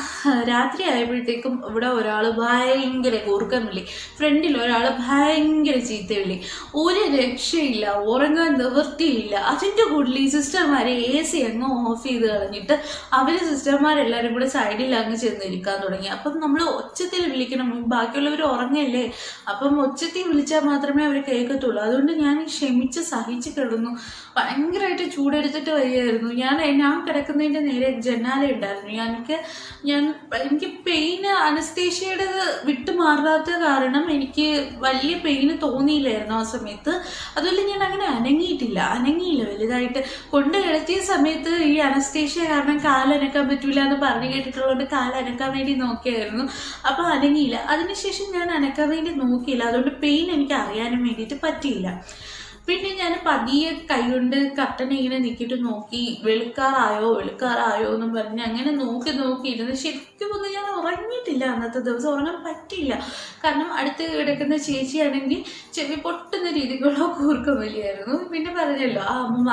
S1: രാത്രി ആയപ്പോഴത്തേക്കും ഇവിടെ ഒരാൾ ഭയങ്കര കൂർക്കം വിളി, ഫ്രണ്ടിൽ ഒരാൾ ഭയങ്കര ചീത്തവിളി, ഒരു രക്ഷയില്ല, ഉറങ്ങാൻ നിവൃത്തിയില്ല. അതിൻ്റെ കൂടുതൽ ഈ സിസ്റ്റർമാരെ AC അങ്ങ് ഓഫ് ചെയ്ത് കളഞ്ഞിട്ട് അവർ സിസ്റ്റർമാരെല്ലാവരും കൂടെ സൈഡിൽ അങ്ങ് ചെന്നിരിക്കാൻ തുടങ്ങി. അപ്പം നമ്മൾ ഒച്ചത്തിൽ വിളിക്കണം, ബാക്കിയുള്ളവർ ഉറങ്ങല്ലേ, അപ്പം ഒച്ചത്തിൽ വിളിച്ചാൽ മാത്രമേ അവർ കേൾക്കത്തുള്ളൂ. അതുകൊണ്ട് ഞാൻ ക്ഷമിച്ച് സഹിച്ച് കിടന്നു. ഭയങ്കരമായിട്ട് ചൂടെടുത്തിട്ട് വരികയായിരുന്നു. ഞാൻ കിടക്കുന്നതിൻ്റെ നേരെ ജനാല ഉണ്ടായിരുന്നു. എനിക്ക് പെയിന് അനസ്തേഷ്യയുടെ വിട്ടുമാറാത്ത കാരണം എനിക്ക് വലിയ പെയിന് തോന്നിയില്ലായിരുന്നു ആ സമയത്ത്. അതുപോലെ ഞാൻ അങ്ങനെ അനങ്ങിയില്ല വലുതായിട്ട്. കൊണ്ട് കിടത്തിയ സമയത്ത് ഈ അനസ്തേഷ്യ കാരണം കാലനക്കാൻ പറ്റൂല എന്ന് പറഞ്ഞു കേട്ടിട്ടുള്ളതുകൊണ്ട് കാലനക്കാൻ വേണ്ടി നോക്കിയായിരുന്നു. അപ്പം അനങ്ങിയില്ല. അതിനുശേഷം ഞാൻ അനക്കാൻ വേണ്ടി നോക്കിയില്ല. അതുകൊണ്ട് പെയിൻ എനിക്ക് അറിയാനും വേണ്ടിയിട്ട് പറ്റിയില്ല. പിന്നെ ഞാൻ പതിയെ കൈകൊണ്ട് കട്ടനെ ഇങ്ങനെ നീക്കിയിട്ട് നോക്കി, വെളുക്കാറായോ എന്നും പറഞ്ഞ് അങ്ങനെ നോക്കിയിരുന്ന് ശരിക്കും ഒന്നും ഞാൻ ഉറങ്ങിയിട്ടില്ല. അന്നത്തെ ദിവസം ഉറങ്ങാൻ പറ്റിയില്ല. കാരണം അടുത്ത് കിടക്കുന്ന ചേച്ചിയാണെങ്കിൽ ചെവി പൊട്ടുന്ന രീതിക്കുള്ള കൂർക്കം വലിയായിരുന്നു. പിന്നെ പറഞ്ഞല്ലോ,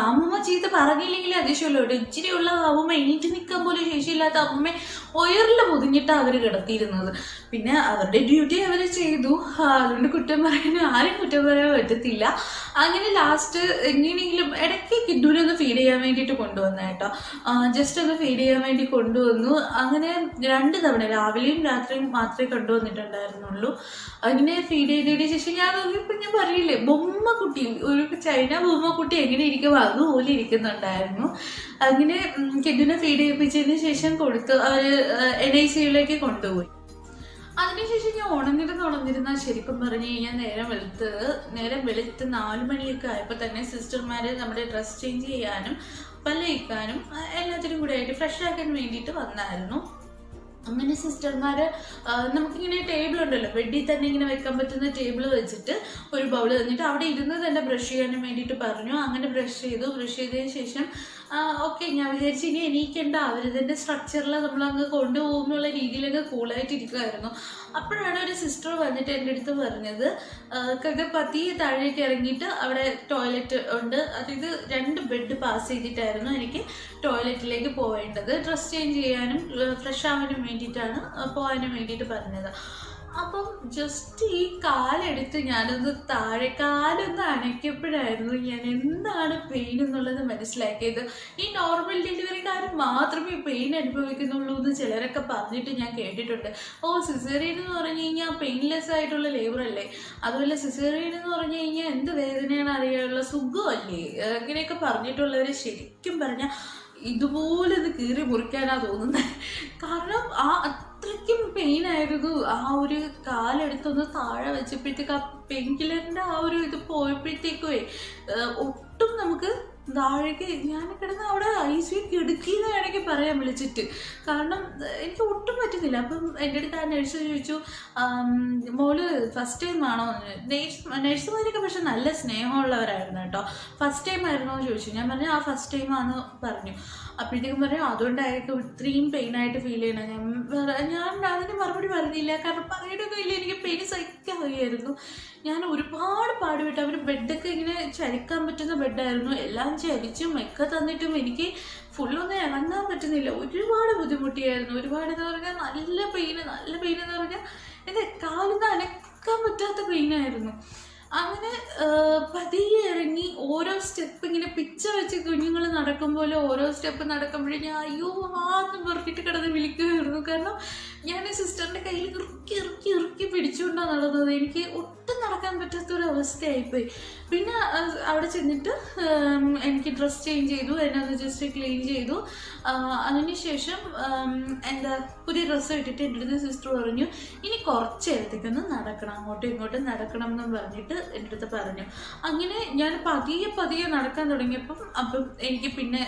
S1: അമ്മൂമ്മ ചീത്ത പറഞ്ഞില്ലെങ്കിൽ അതിശയല്ലോ, ഇച്ചിരിയുള്ള അമ്മൂമ്മ എണീറ്റ് നിൽക്കാൻ പോലും ശേഷിയില്ലാത്ത അമ്മ ഉയർല മുതിഞ്ഞിട്ടാണ് അവർ കിടത്തിയിരുന്നത്. പിന്നെ അവരുടെ ഡ്യൂട്ടി അവർ ചെയ്തു. അതുകൊണ്ട് ആരും കുറ്റം പറയാൻ പറ്റത്തില്ല. അങ്ങനെ ലാസ്റ്റ് എങ്ങനെയെങ്കിലും ഇടയ്ക്ക് കിഡ്ഡൂനെ ഒന്ന് ഫീഡ് ചെയ്യാൻ വേണ്ടിയിട്ട് കൊണ്ടുവന്ന കേട്ടോ. ജസ്റ്റ് ഒന്ന് ഫീഡ് ചെയ്യാൻ വേണ്ടി കൊണ്ടുവന്നു. അങ്ങനെ 2 തവണ രാവിലെയും രാത്രിയും മാത്രമേ കൊണ്ടുവന്നിട്ടുണ്ടായിരുന്നുള്ളൂ. അങ്ങനെ ഫീഡ് ചെയ്തതിന് ശേഷം ഞാൻ പറയില്ലേ, ബൊമ്മക്കുട്ടി, ഒരു ചൈന ബൊമ്മക്കുട്ടി എങ്ങനെ ഇരിക്കും അതുപോലെ ഇരിക്കുന്നുണ്ടായിരുന്നു. അങ്ങനെ കിഡ്ഡൂനെ ഫീഡ് ചെയ്യിപ്പിച്ചതിന് ശേഷം കൊടുത്തു അവർ NICUലേക്ക് കൊണ്ടുപോയി. അതിനുശേഷം ഞാൻ ഉണർന്നിരുന്ന ശരിക്കും പറഞ്ഞു കഴിഞ്ഞാൽ നേരം വെളുത്ത് 4 മണിയൊക്കെ ആയപ്പോൾ തന്നെ സിസ്റ്റർമാർ നമ്മുടെ ഡ്രസ് ചേഞ്ച് ചെയ്യാനും പല്ലേക്കാനും എല്ലാത്തിനും കൂടെ ആയിട്ട് ഫ്രഷ് ആക്കാൻ വേണ്ടിയിട്ട് വന്നായിരുന്നു. അങ്ങനെ സിസ്റ്റർമാർ നമുക്കിങ്ങനെ ടേബിൾ ഉണ്ടല്ലോ, ബെഡിൽ തന്നെ ഇങ്ങനെ വെക്കാൻ പറ്റുന്ന ടേബിൾ വെച്ചിട്ട് ഒരു ബൗൾ തന്നിട്ട് അവിടെ ഇരുന്ന് തന്നെ ബ്രഷ് ചെയ്യാനും വേണ്ടിയിട്ട് പറഞ്ഞു. അങ്ങനെ ബ്രഷ് ചെയ്തതിന് ശേഷം ഓക്കെ, ഞാൻ വിചാരിച്ചു ഇനി എണീക്കേണ്ട, അവരിതിൻ്റെ സ്ട്രക്ചറിൽ നമ്മളങ്ങ് കൊണ്ടുപോകുന്നുള്ള രീതിയിലൊക്കെ കൂളായിട്ടിരിക്കുമായിരുന്നു. അപ്പോഴാണ് ഒരു സിസ്റ്റർ വന്നിട്ട് എൻ്റെ അടുത്ത് പറഞ്ഞത്, പതിയെ താഴേക്ക് ഇറങ്ങിയിട്ട് അവിടെ ടോയ്ലറ്റ് ഉണ്ട്, അതായത് 2 ബെഡ് പാസ് ചെയ്തിട്ടായിരുന്നു എനിക്ക് ടോയ്ലറ്റിലേക്ക് പോവേണ്ടത്. ഡ്രസ് ചേഞ്ച് ചെയ്യാനും ഫ്രഷ് ആവാനും വേണ്ടിയിട്ടാണ് പോകാനും വേണ്ടിയിട്ട് പറഞ്ഞത്. അപ്പം ജസ്റ്റ് ഈ കാലെടുത്ത് ഞാനൊന്ന് കാലൊന്ന് അനക്കിയപ്പോഴായിരുന്നു ഞാൻ എന്താണ് പെയിൻ എന്നുള്ളത് മനസ്സിലാക്കിയത്. ഈ നോർമൽ ഡെലിവറിക്കാർ മാത്രമേ പെയിൻ അനുഭവിക്കുന്നുള്ളൂ എന്ന് ചിലരൊക്കെ പറഞ്ഞിട്ട് ഞാൻ കേട്ടിട്ടുണ്ട്. സിസേറിയൻ എന്ന് പറഞ്ഞു കഴിഞ്ഞാൽ പെയിൻലെസ് ആയിട്ടുള്ള ലേബർ അല്ലേ, അതുപോലെ സിസേറിയൻ എന്ന് പറഞ്ഞു കഴിഞ്ഞാൽ എന്ത് വേദനയാണ് അറിയാനുള്ള സുഖമല്ലേ, അങ്ങനെയൊക്കെ പറഞ്ഞിട്ടുള്ളവർ ശരിക്കും പറഞ്ഞാൽ ഇതുപോലെ ഇത് കീറി മുറിക്കാനാണ് തോന്നുന്നത്. കാരണം അത്രയ്ക്കും പെയിനായിരുന്നു. ആ ഒരു കാലെടുത്തൊന്ന് താഴെ വെച്ചപ്പോഴത്തേക്ക് ആ പെയിൻ കില്ലറിൻ്റെ ആ ഒരു ഇത് പോയപ്പോഴത്തേക്കുവേ ഒട്ടും നമുക്ക് താഴേക്ക് ഞാൻ കിടന്ന് അവിടെ ICU കിടക്കിയെന്ന് വേണമെങ്കിൽ പറയാൻ വിളിച്ചിട്ട്. കാരണം എനിക്ക് ഒട്ടും പറ്റുന്നില്ല. അപ്പം എൻ്റെ അടുത്ത് ആ നഴ്സ് ചോദിച്ചു, മോള് ഫസ്റ്റ് ടൈം ആണോ? നഴ്സുമാരൊക്കെ പക്ഷെ നല്ല സ്നേഹമുള്ളവരായിരുന്നു കേട്ടോ. ഫസ്റ്റ് ടൈം ആയിരുന്നോ എന്ന് ചോദിച്ചു. ഞാൻ പറഞ്ഞു ഫസ്റ്റ് ടൈമാണെന്ന് പറഞ്ഞു. അപ്പോഴത്തേക്കും പറഞ്ഞു അതുകൊണ്ടായിരിക്കും ഇത്രയും പെയിനായിട്ട് ഫീൽ ചെയ്യണം. ഞാൻ അതിന് മറുപടി പറഞ്ഞില്ല, കാരണം പറയണമൊന്നും ഇല്ല, എനിക്ക് പെയിൻ സഹിക്കാൻ വയ്യായിരുന്നു. ഞാൻ ഒരുപാട് പാടുപെട്ടു. അവർ ബെഡൊക്കെ ഇങ്ങനെ ചരിക്കാൻ പറ്റുന്ന ബെഡായിരുന്നു, എല്ലാം ചരിച്ചും ഒക്കെ തന്നിട്ടും എനിക്ക് ഫുള്ളൊന്നും ഇറങ്ങാൻ പറ്റുന്നില്ല. ഒരുപാട് ബുദ്ധിമുട്ടിയായിരുന്നു. ഒരുപാടെന്ന് പറഞ്ഞാൽ നല്ല പെയിൻ എന്ന് പറഞ്ഞാൽ എൻ്റെ കാലൊന്നും അനക്കാൻ പറ്റാത്ത പെയിനായിരുന്നു. അങ്ങനെ പതിയെ ഇറങ്ങി ഓരോ സ്റ്റെപ്പ് ഇങ്ങനെ പിച്ച വെച്ച് കുഞ്ഞുങ്ങൾ നടക്കുമ്പോൾ ഓരോ സ്റ്റെപ്പ് നടക്കുമ്പോഴേ ഞാൻ അയ്യോ ആന്ന് പറഞ്ഞിട്ട് കിടന്ന് വിളിക്കുകയായിരുന്നു. കാരണം ഞാൻ സിസ്റ്ററിൻ്റെ കയ്യിൽ ഇറുക്കി പിടിച്ചുകൊണ്ടാണ് നടന്നത്. എനിക്ക് ഒട്ടും നടക്കാൻ പറ്റാത്തൊരു അവസ്ഥയായിപ്പോയി. പിന്നെ അവിടെ ചെന്നിട്ട് എനിക്ക് ഡ്രസ് ചേഞ്ച് ചെയ്തു, എന്നെ ഒന്ന് ജസ്റ്റ് ക്ലീൻ ചെയ്തു. അതിനുശേഷം എന്താ പുതിയ ഡ്രസ്സ് ഇട്ടിട്ട് എൻ്റെ അടുത്ത് സിസ്റ്റർ പറഞ്ഞു, ഇനി കുറച്ച് നേരത്തേക്കൊന്ന് നടക്കണം, അങ്ങോട്ടും ഇങ്ങോട്ടും നടക്കണം എന്നും പറഞ്ഞിട്ട് എൻ്റെ അടുത്ത് പറഞ്ഞു. അങ്ങനെ ഞാൻ പതിയെ നടക്കാൻ തുടങ്ങിയപ്പം എനിക്ക് പിന്നെ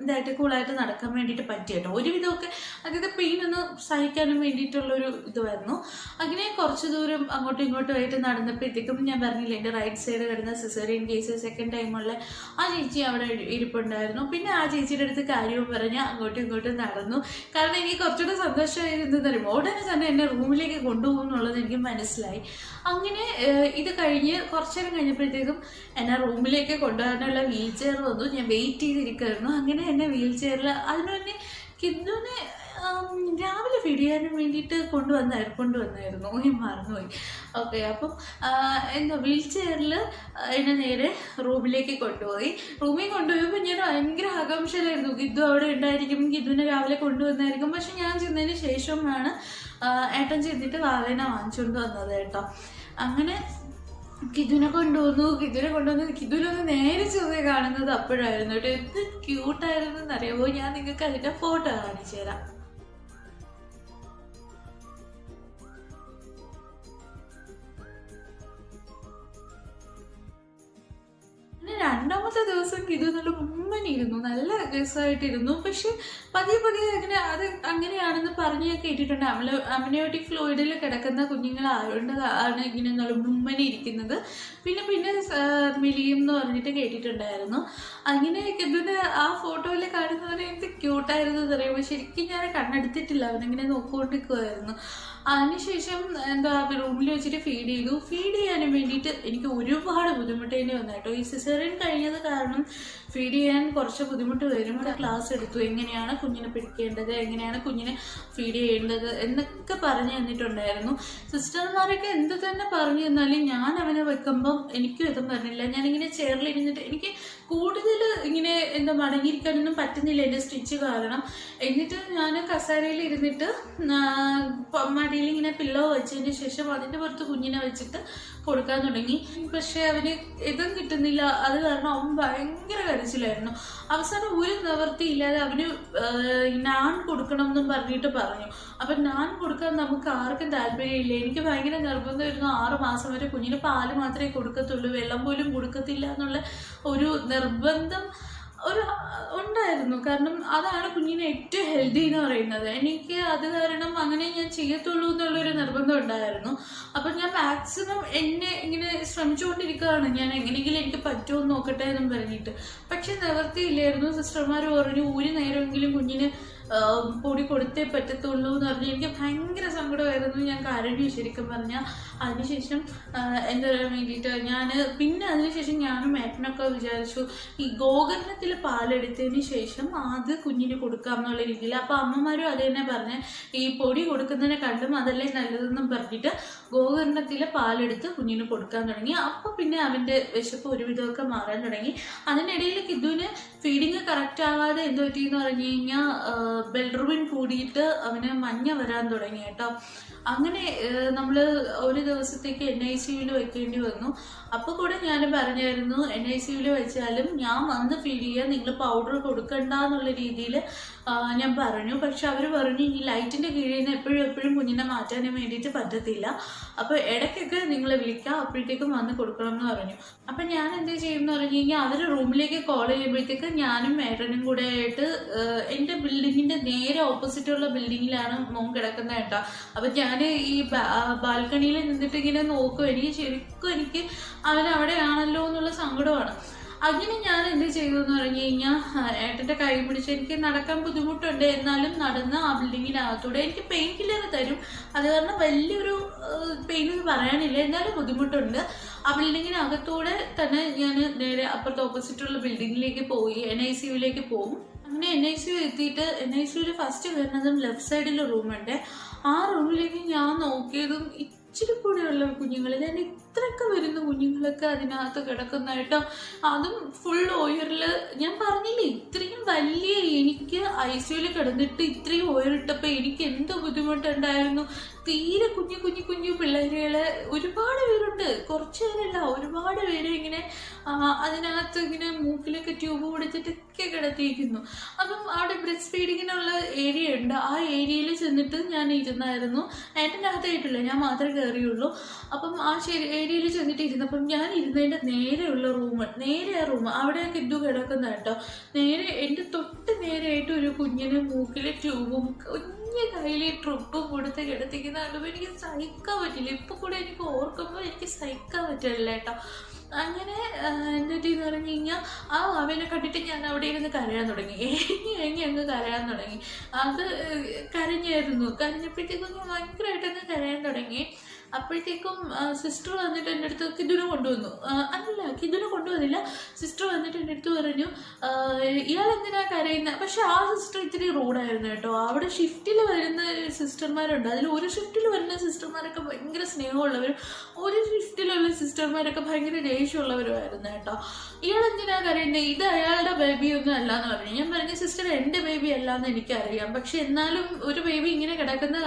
S1: ഇതായിട്ട് കൂളായിട്ട് നടക്കാൻ വേണ്ടിയിട്ട് പറ്റി കേട്ടോ. ഒരുവിധമൊക്കെ അതായത് പെയിൻ ഒന്ന് സഹിക്കാനും വേണ്ടിയിട്ടുള്ളൊരു ഇതുമായിരുന്നു. അങ്ങനെ കുറച്ച് ദൂരം അങ്ങോട്ടും ഇങ്ങോട്ടും ആയിട്ട് നടന്നപ്പോഴത്തേക്കും ഞാൻ പറഞ്ഞില്ല, എൻ്റെ റൈറ്റ് സൈഡ് കിടന്ന സിസേറിയൻ കേസ് സെക്കൻഡ് ടൈമുള്ള ആ ചേച്ചി അവിടെ ഇരിപ്പുണ്ടായിരുന്നു. പിന്നെ ആ ചേച്ചിയുടെ അടുത്ത് കാര്യവും പറഞ്ഞ് അങ്ങോട്ടും ഇങ്ങോട്ടും നടന്നു. കാരണം എനിക്ക് കുറച്ചുകൂടെ സന്തോഷമായിരുന്നെന്ന് പറയുമ്പോൾ ഉടനെ തന്നെ എന്നെ റൂമിലേക്ക് കൊണ്ടുപോകും എന്നുള്ളത് എനിക്ക് മനസ്സിലായി. അങ്ങനെ ഇത് കഴിഞ്ഞ് കുറച്ചു നേരം കഴിഞ്ഞപ്പോഴത്തേക്കും എന്നെ റൂമിലേക്ക് കൊണ്ടുപോകാനുള്ള വീൽ ചെയർ വന്നു. ഞാൻ വെയിറ്റ് ചെയ്തിരിക്കുമായിരുന്നു. അങ്ങനെ എന്നെ വീൽ ചെയറിൽ അതിന് തന്നെ കിന്ദുവിനെ രാവിലെ ഫീഡ് ചെയ്യാനും വേണ്ടിയിട്ട് കൊണ്ടുവന്നായിരുന്നു. ഞാൻ മറന്നുപോയി. ഓക്കെ, അപ്പം എന്താ വീൽ ചെയറിൽ എന്നെ നേരെ റൂമിലേക്ക് കൊണ്ടുപോയി. റൂമിൽ കൊണ്ടുപോയപ്പോൾ ഞാൻ ഭയങ്കര ആകാംക്ഷയിലായിരുന്നു. കിന്ദു അവിടെ ഉണ്ടായിരിക്കും, കിന്ദുവിനെ രാവിലെ കൊണ്ടുവന്നായിരിക്കും. പക്ഷെ ഞാൻ ചെന്നതിന് ശേഷമാണ് ഏട്ടൻ ചെന്നിട്ട് വാവേനെ വാങ്ങിച്ചുകൊണ്ട് വന്നത് കേട്ടോ. അങ്ങനെ കിതുവിനെ കൊണ്ടുവന്നു. കിതുവിനൊന്ന് നേരെ ചൊവ്വേ കാണുന്നത് അപ്പോഴായിരുന്നു കേട്ടോ. എന്ത് ക്യൂട്ടായിരുന്നു എന്നറിയാമോ? ഞാൻ നിങ്ങൾക്ക് അതിൻ്റെ ഫോട്ടോ കാണിച്ചു തരാം. രണ്ടാമത്തെ ദിവസം കിതു നല്ല ഉമ്മനിരുന്നു, നല്ല രസമായിട്ടിരുന്നു. പക്ഷെ പതിയെ അങ്ങനെയാണെന്ന് പറഞ്ഞ് ഞാൻ കേട്ടിട്ടുണ്ട്. അമ്നിയോട്ടിക് ഫ്ലൂയിഡിൽ കിടക്കുന്ന കുഞ്ഞുങ്ങളായതുകൊണ്ട് ആണ് ഇങ്ങനെ നല്ല ഉമ്മനി ഇരിക്കുന്നത്. പിന്നെ മെലിയും എന്ന് പറഞ്ഞിട്ട് കേട്ടിട്ടുണ്ടായിരുന്നു. അങ്ങനെ കിതുവിന് ആ ഫോട്ടോയിൽ കാണുന്നവരെ എന്ത് ക്യൂട്ടായിരുന്നു എന്നറിയുമ്പോൾ ശരിക്കും ഞാൻ കണ്ണെടുത്തിട്ടില്ല, അവനിങ്ങനെ നോക്കിക്കൊണ്ടിരിക്കുമായിരുന്നു. അതിനുശേഷം എന്താ റൂമിൽ വെച്ചിട്ട് ഫീഡ് ചെയ്യാനും വേണ്ടിയിട്ട് എനിക്ക് ഒരുപാട് ബുദ്ധിമുട്ടേണ്ടി വന്നു കേട്ടോ. ഈ സിസേറിയൻ കഴിഞ്ഞത് കാരണം ഫീഡ് ചെയ്യാൻ കുറച്ച് ബുദ്ധിമുട്ട് വരും. ക്ലാസ് എടുത്തു, എങ്ങനെയാണ് കുഞ്ഞിനെ പിടിക്കേണ്ടത്, എങ്ങനെയാണ് കുഞ്ഞിനെ ഫീഡ് ചെയ്യേണ്ടത് എന്നൊക്കെ പറഞ്ഞു തന്നിട്ടുണ്ടായിരുന്നു. സിസ്റ്റർമാരൊക്കെ എന്ത് തന്നെ പറഞ്ഞു തന്നാലും ഞാൻ അവനെ വെക്കുമ്പം എനിക്കും ഇതും പറഞ്ഞില്ല. ഞാനിങ്ങനെ ചെയറിലിരുന്നിട്ട് എനിക്ക് കൂടുതൽ ഇങ്ങനെ എന്താ മടങ്ങിയിരിക്കാനൊന്നും പറ്റുന്നില്ല എൻ്റെ സ്റ്റിച്ച് കാരണം. എന്നിട്ട് ഞാൻ കസേരയിൽ ഇരുന്നിട്ട് മടിയിൽ ഇങ്ങനെ പില്ലോ വെച്ചതിന് ശേഷം അതിൻ്റെ പുറത്ത് കുഞ്ഞിനെ വെച്ചിട്ട് കൊടുക്കാൻ തുടങ്ങി. പക്ഷെ അവന് ഇതും കിട്ടുന്നില്ല. അത് കാരണം അവൻ ഭയങ്കര കരച്ചിലായിരുന്നു. അവസാനം ഒരു നിവൃത്തിയില്ലാതെ അവന് നാൻ കൊടുക്കണം എന്നും പറഞ്ഞിട്ട് പറഞ്ഞു. അപ്പം നാൻ കൊടുക്കാൻ നമുക്ക് ആർക്കും താല്പര്യമില്ല. എനിക്ക് ഭയങ്കര നിർബന്ധമായിരുന്നു 6 മാസം വരെ കുഞ്ഞിന് പാല് മാത്രമേ കൊടുക്കത്തുള്ളൂ, വെള്ളം പോലും കൊടുക്കത്തില്ല എന്നുള്ള ഒരു നിർബന്ധം ഉണ്ടായിരുന്നു. കാരണം അതാണ് കുഞ്ഞിന് ഏറ്റവും ഹെൽത്തി എന്ന് പറയുന്നത്. എനിക്ക് അത് കാരണം അങ്ങനെ ഞാൻ ചെയ്യത്തുള്ളൂ എന്നുള്ളൊരു നിർബന്ധം ഉണ്ടായിരുന്നു. അപ്പം ഞാൻ മാക്സിമം എന്നെ ഇങ്ങനെ ശ്രമിച്ചുകൊണ്ടിരിക്കുകയാണ്, ഞാൻ എങ്ങനെയെങ്കിലും എനിക്ക് പറ്റുമോ നോക്കട്ടെ എന്നും പറഞ്ഞിട്ട്. പക്ഷെ നിവർത്തിയില്ലായിരുന്നു. സിസ്റ്റർമാർ പറഞ്ഞു ഒരു നേരമെങ്കിലും കുഞ്ഞിന് പൊടി കൊടുത്തേ പറ്റത്തുള്ളൂ എന്ന് പറഞ്ഞ് എനിക്ക് ഭയങ്കര സങ്കടമായിരുന്നു. ഞാൻ കരഞ്ഞു ശരിക്കും പറഞ്ഞാൽ. അതിനുശേഷം എന്താ പറയാൻ വേണ്ടിയിട്ട് അതിനുശേഷം ഞാനും ഏട്ടനൊക്കെ വിചാരിച്ചു ഈ ഗോകർണത്തിൽ പാലെടുത്തതിന് ശേഷം അത് കുഞ്ഞിന് കൊടുക്കാം എന്നുള്ള രീതിയിൽ. അപ്പോൾ അമ്മമാരും അത് തന്നെ പറഞ്ഞ് ഈ പൊടി കൊടുക്കുന്നതിനെ കണ്ടും അതല്ലേ നല്ലതെന്നും പറഞ്ഞിട്ട് ഗോകർണത്തിൽ പാലെടുത്ത് കുഞ്ഞിന് കൊടുക്കാൻ തുടങ്ങി. അപ്പോൾ പിന്നെ അവൻ്റെ വിശപ്പ് ഒരുവിധമൊക്കെ മാറാൻ തുടങ്ങി. അതിനിടയിൽ കിതുവിന് ഫീഡിങ് കറക്റ്റ് ആവാതെ എന്ത് പറ്റിയെന്ന് പറഞ്ഞു കഴിഞ്ഞാൽ ബെൽറുബിൻ കൂടിയിട്ട് അവന് മഞ്ഞ വരാൻ തുടങ്ങി കേട്ടോ. അങ്ങനെ നമ്മൾ ഒരു ദിവസത്തേക്ക് NICUവിൽ വെക്കേണ്ടി വന്നു. അപ്പോൾ കൂടെ ഞാൻ പറഞ്ഞായിരുന്നു NICUവിൽ വെച്ചാലും ഞാൻ വന്ന് ഫീഡ് ചെയ്യാൻ, നിങ്ങൾ പൗഡർ കൊടുക്കണ്ട എന്നുള്ള രീതിയിൽ ഞാൻ പറഞ്ഞു. പക്ഷെ അവർ പറഞ്ഞു ഈ ലൈറ്റിൻ്റെ കീഴിൽ നിന്ന് എപ്പോഴും കുഞ്ഞിനെ മാറ്റാനും വേണ്ടിയിട്ട് പറ്റത്തില്ല, അപ്പോൾ ഇടയ്ക്കൊക്കെ നിങ്ങളെ വിളിക്കാം, അപ്പോഴത്തേക്കും വന്ന് കൊടുക്കണം എന്ന് പറഞ്ഞു. അപ്പം ഞാൻ എന്ത് ചെയ്യുമെന്ന് പറഞ്ഞു കഴിഞ്ഞാൽ അവർ റൂമിലേക്ക് കോൾ ചെയ്യുമ്പോഴത്തേക്ക് ഞാനും ഏട്ടനും കൂടെ ആയിട്ട് എൻ്റെ ബിൽഡിങ്ങിൻ്റെ നേരെ ഓപ്പോസിറ്റുള്ള ബിൽഡിങ്ങിലാണ് മോൻ കിടക്കുന്നത് കേട്ടോ. അപ്പം ഞാൻ ഈ ബാൽക്കണിയിൽ നിന്നിട്ട് ഇങ്ങനെ നോക്കും. എനിക്ക് അവനവിടെയാണല്ലോ എന്നുള്ള സങ്കടമാണ്. അങ്ങനെ ഞാൻ എന്ത് ചെയ്തു എന്ന് പറഞ്ഞു കഴിഞ്ഞാൽ ഏട്ടൻ്റെ കൈ പിടിച്ച്, എനിക്ക് നടക്കാൻ ബുദ്ധിമുട്ടുണ്ട് എന്നാലും നടന്ന് ആ ബിൽഡിങ്ങിനകത്തൂടെ എനിക്ക് പെയിൻ കില്ലർ തരും. അത് കാരണം വലിയൊരു പെയിൻ എന്ന് പറയാനില്ല, എന്നാലും ബുദ്ധിമുട്ടുണ്ട്. ആ ബിൽഡിങ്ങിനകത്തൂടെ തന്നെ ഞാൻ നേരെ അപ്പുറത്തെ ഓപ്പോസിറ്റുള്ള ബിൽഡിങ്ങിലേക്ക് പോയി, NICUവിലേക്ക് പോകും. അങ്ങനെ NICU എത്തിയിട്ട് NICUവിൽ ഫസ്റ്റ് വരുന്നതും ലെഫ്റ്റ് സൈഡിൽ റൂമുണ്ട്. ആ റൂമിലേക്ക് ഞാൻ നോക്കിയതും ഇച്ചിരി കൂടെയുള്ള കുഞ്ഞുങ്ങൾ, ഞാൻ ഇത്രയൊക്കെ വരുന്ന കുഞ്ഞുങ്ങളൊക്കെ അതിനകത്ത് കിടക്കുന്നതായിട്ടോ. അതും ഫുൾ ഉയരിൽ. ഞാൻ പറഞ്ഞില്ലേ, ഇത്രയും വലിയ എനിക്ക് ICUയിൽ കിടന്നിട്ട് ഇത്രയും ഉയരിട്ടപ്പോൾ എനിക്ക് എന്ത് ബുദ്ധിമുട്ടുണ്ടായിരുന്നു. തീരെ കുഞ്ഞു കുഞ്ഞു കുഞ്ഞു പിള്ളേരുകളെ ഒരുപാട് പേരുണ്ട്, കുറച്ച് പേരല്ല, ഒരുപാട് പേര് ഇങ്ങനെ അതിനകത്ത് ഇങ്ങനെ മൂക്കിലൊക്കെ ട്യൂബ് കൊടുത്തിട്ടൊക്കെ കിടത്തിയിരിക്കുന്നു. അപ്പം അവിടെ ബ്രസ്റ്റ് ഫീഡിങ്ങിനുള്ള ഏരിയ ഉണ്ട്. ആ ഏരിയയിൽ ചെന്നിട്ട് ഞാൻ ഇരുന്നായിരുന്നു. എൻ്റെ അകത്തായിട്ടില്ല, ഞാൻ മാത്രമേ കയറിയുള്ളൂ. അപ്പം ആ ഏരിയയിൽ ചെന്നിട്ട് ഇരുന്നപ്പം ഞാൻ ഇരുന്നതിൻ്റെ നേരെയുള്ള നേരെ ആ റൂം അവിടെ കിഡു കിടക്കുന്ന കേട്ടോ. നേരെ എൻ്റെ തൊട്ട് നേരെയായിട്ട് ഒരു കുഞ്ഞിന് മൂക്കിലെ ട്യൂബും കുഞ്ഞ് കയ്യിൽ ട്രിപ്പും കൊടുത്ത് കിടത്തിക്കുന്ന കണ്ടപ്പോൾ എനിക്ക് സഹിക്കാൻ പറ്റില്ല. ഇപ്പം കൂടെ എനിക്ക് ഓർക്കുമ്പോൾ എനിക്ക് സഹിക്കാൻ പറ്റില്ല കേട്ടോ. അങ്ങനെ എന്നിട്ടെന്ന് പറഞ്ഞു കഴിഞ്ഞാൽ ആ അവനെ കണ്ടിട്ട് ഞാൻ അവിടെ ഇരുന്ന് കരയാൻ തുടങ്ങി. കഴിഞ്ഞ് അങ്ങ് കരയാൻ തുടങ്ങി. അത് കരഞ്ഞായിരുന്നു. കരഞ്ഞപ്പോഴത്തേക്കും ഞാൻ ഭയങ്കരമായിട്ടങ്ങ് കരയാൻ തുടങ്ങി. അപ്പോഴത്തേക്കും സിസ്റ്റർ വന്നിട്ട് എൻ്റെ അടുത്ത് കിദുനെ കൊണ്ടുവന്നു. അല്ല, കിദുനെ കൊണ്ടുവന്നില്ല. സിസ്റ്റർ വന്നിട്ട് എൻ്റെ അടുത്ത് പറഞ്ഞു, ഇയാൾ എന്തിനാ കരയുന്നത്? പക്ഷെ ആ സിസ്റ്റർ ഇത്തിരി റൂഡായിരുന്നു കേട്ടോ. അവിടെ ഷിഫ്റ്റിൽ വരുന്ന സിസ്റ്റർമാരുണ്ട്. അതിൽ ഒരു ഷിഫ്റ്റിൽ വരുന്ന സിസ്റ്റർമാരൊക്കെ ഭയങ്കര സ്നേഹമുള്ളവരും ഒരു ഷിഫ്റ്റിലുള്ള സിസ്റ്റർമാരൊക്കെ ഭയങ്കര ദേഷ്യമുള്ളവരുമായിരുന്നു കേട്ടോ. ഇയാൾ എന്തിനാ കരയുന്നത്? ഇത് അയാളുടെ ബേബിയൊന്നും അല്ല എന്ന് പറഞ്ഞു. ഞാൻ പറഞ്ഞു, സിസ്റ്റർ എൻ്റെ ബേബി അല്ലാന്ന് എനിക്കറിയാം, പക്ഷെ എന്നാലും ഒരു ബേബി ഇങ്ങനെ കിടക്കുന്ന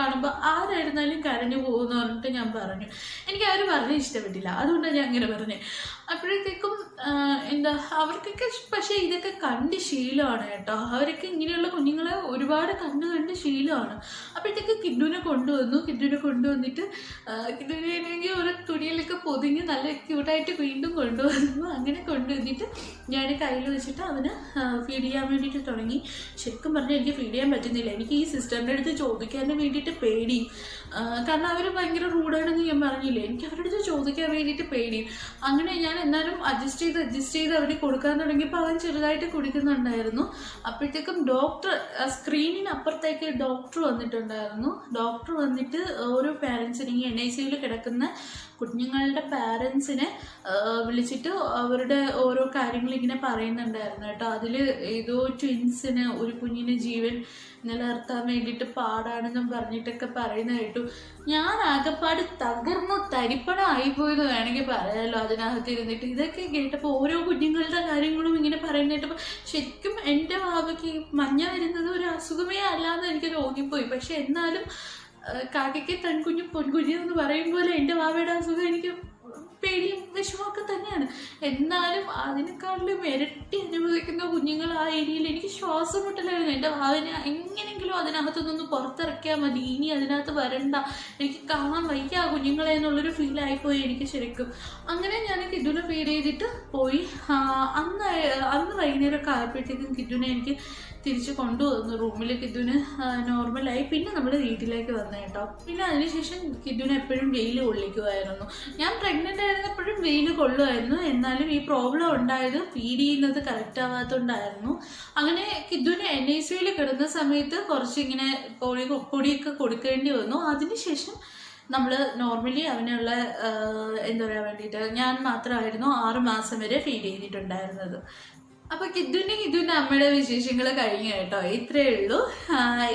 S1: കാണുമ്പോൾ ആരായിരുന്നാലും കരഞ്ഞു പോകുന്നു പറഞ്ഞിട്ട് ഞാൻ പറഞ്ഞു. എനിക്ക് അവർ പറഞ്ഞ് ഇഷ്ടപ്പെട്ടില്ല, അതുകൊണ്ടാണ് ഞാൻ അങ്ങനെ പറഞ്ഞത്. അപ്പോഴത്തേക്കും എന്താ അവർക്കൊക്കെ പക്ഷേ ഇതൊക്കെ കണ്ട് ശീലമാണ് കേട്ടോ. അവരൊക്കെ ഇങ്ങനെയുള്ള കുഞ്ഞുങ്ങളെ ഒരുപാട് കണ്ട് ശീലമാണ്. അപ്പോഴത്തേക്ക് കിഡുവിനെ കൊണ്ടുവന്നിട്ട് കിഡുവിനെയാണെങ്കിൽ ഒരു തുണിയിലൊക്കെ പൊതിഞ്ഞ് നല്ല ക്യൂട്ടായിട്ട് വീണ്ടും കൊണ്ടുവന്നു. അങ്ങനെ കൊണ്ടുവന്നിട്ട് ഞാൻ കയ്യിൽ വെച്ചിട്ട് അവന് ഫീഡ് ചെയ്യാൻ വേണ്ടിയിട്ട് തുടങ്ങി. ശരിക്കും പറഞ്ഞാൽ എനിക്ക് ഫീഡ് ചെയ്യാൻ പറ്റുന്നില്ല. എനിക്ക് ഈ സിസ്റ്ററിൻ്റെ അടുത്ത് ചോദിക്കാൻ വേണ്ടിയിട്ട് പേടിയും. കാരണം അവർ ഭയങ്കര റൂഡാണെന്ന് ഞാൻ പറഞ്ഞില്ലേ. എനിക്ക് അവരുടെ അടുത്ത് ചോദിക്കാൻ വേണ്ടിയിട്ട് പേടിയും. അങ്ങനെ ഞാൻ എന്നാലും അഡ്ജസ്റ്റ് ചെയ്ത് അവർ കൊടുക്കാൻ തുടങ്ങിയപ്പോൾ അവൻ ചെറുതായിട്ട് കുടിക്കുന്നുണ്ടായിരുന്നു. അപ്പോഴത്തേക്കും ഡോക്ടർ സ്ക്രീനിനപ്പുറത്തേക്ക് ഡോക്ടർ വന്നിട്ടുണ്ടായിരുന്നു. ഡോക്ടർ വന്നിട്ട് ഓരോ പാരൻസിനെ ഈ NICUയിൽ കിടക്കുന്ന കുഞ്ഞുങ്ങളുടെ പാരൻസിനെ വിളിച്ചിട്ട് അവരുടെ ഓരോ കാര്യങ്ങൾ ഇങ്ങനെ പറയുന്നുണ്ടായിരുന്നു കേട്ടോ. അതിൽ ഏതോ ട്വിൻസിന് ഒരു കുഞ്ഞിന് ജീവൻ നിലനിർത്താൻ വേണ്ടിയിട്ട് പാടാണെന്നും പറഞ്ഞിട്ടൊക്കെ പറയുന്ന കേട്ടു. ഞാൻ ആകെപ്പാട് തകർന്നു തരിപ്പണമായിപ്പോയെന്ന് വേണമെങ്കിൽ പറയാമല്ലോ അതിനകത്ത് ഇരുന്നിട്ട്. ഇതൊക്കെ കേട്ടപ്പോൾ ഓരോ കുഞ്ഞുങ്ങളുടെ കാര്യങ്ങളും ഇങ്ങനെ പറയുന്ന കേട്ടപ്പോൾ ശരിക്കും എൻ്റെ ഭാവയ്ക്ക് മഞ്ഞ വരുന്നത് ഒരു അസുഖമേ അല്ലാന്ന് എനിക്ക് തോന്നിപ്പോയി. പക്ഷെ എന്നാലും കാക്കയ്ക്ക് തൻകുഞ്ഞു പൊൻകുഞ്ഞു എന്ന് പറയും പോലെ എൻ്റെ വാവയുടെ അസുഖം എനിക്ക് പേടിയും വിഷമമൊക്കെ തന്നെയാണ്. എന്നാലും അതിനേക്കാളും ഇരട്ടി അനുഭവിക്കുന്ന കുഞ്ഞുങ്ങൾ ആ ഏരിയയിൽ എനിക്ക് ശ്വാസം മുട്ടലായിരുന്നു. എൻ്റെ വാവനെ എങ്ങനെയെങ്കിലും അതിനകത്തുനിന്ന് പുറത്തിറക്കിയാൽ മതി, ഇനി അതിനകത്ത് വരണ്ട, എനിക്ക് കാണാൻ വയ്യ ആ കുഞ്ഞുങ്ങളെ എന്നുള്ളൊരു ഫീലായിപ്പോയി എനിക്ക് ശരിക്കും. അങ്ങനെ ഞാൻ കിഡുനെ ഫീഡ് ചെയ്തിട്ട് പോയി. അന്ന് വൈകുന്നേരമൊക്കെ ആയപ്പോഴത്തേക്കും കിഡുനെ എനിക്ക് തിരിച്ച് കൊണ്ടുവന്നു റൂമിൽ. കിഡുന് നോർമലായി. പിന്നെ നമ്മൾ വീട്ടിലേക്ക് വന്നു കേട്ടോ. പിന്നെ അതിനുശേഷം കിഡുന് എപ്പോഴും വെയിൽ കൊള്ളിക്കുമായിരുന്നു. ഞാൻ പ്രഗ്നൻ്റ് ആയിരുന്നപ്പോഴും വെയിൽ കൊള്ളുമായിരുന്നു. എന്നാലും ഈ പ്രോബ്ലം ഉണ്ടായത് ഫീഡ് ചെയ്യുന്നത് കറക്റ്റ് ആവാത്തതുകൊണ്ടായിരുന്നു. അങ്ങനെ കിഡുന് NICUയിൽ കിടന്ന സമയത്ത് കുറച്ചിങ്ങനെ പൊടിയൊക്കെ കൊടുക്കേണ്ടി വന്നു. അതിനുശേഷം നമ്മൾ നോർമലി അവനുള്ള എന്താ പറയുക വേണ്ടിയിട്ട് ഞാൻ മാത്രമായിരുന്നു 6 മാസം വരെ ഫീഡ് ചെയ്തിട്ടുണ്ടായിരുന്നത്. അപ്പോൾ കിഡുവിൻ്റെ അമ്മയുടെ വിശേഷങ്ങൾ കഴിഞ്ഞു കേട്ടോ. ഇത്രയേ ഉള്ളൂ.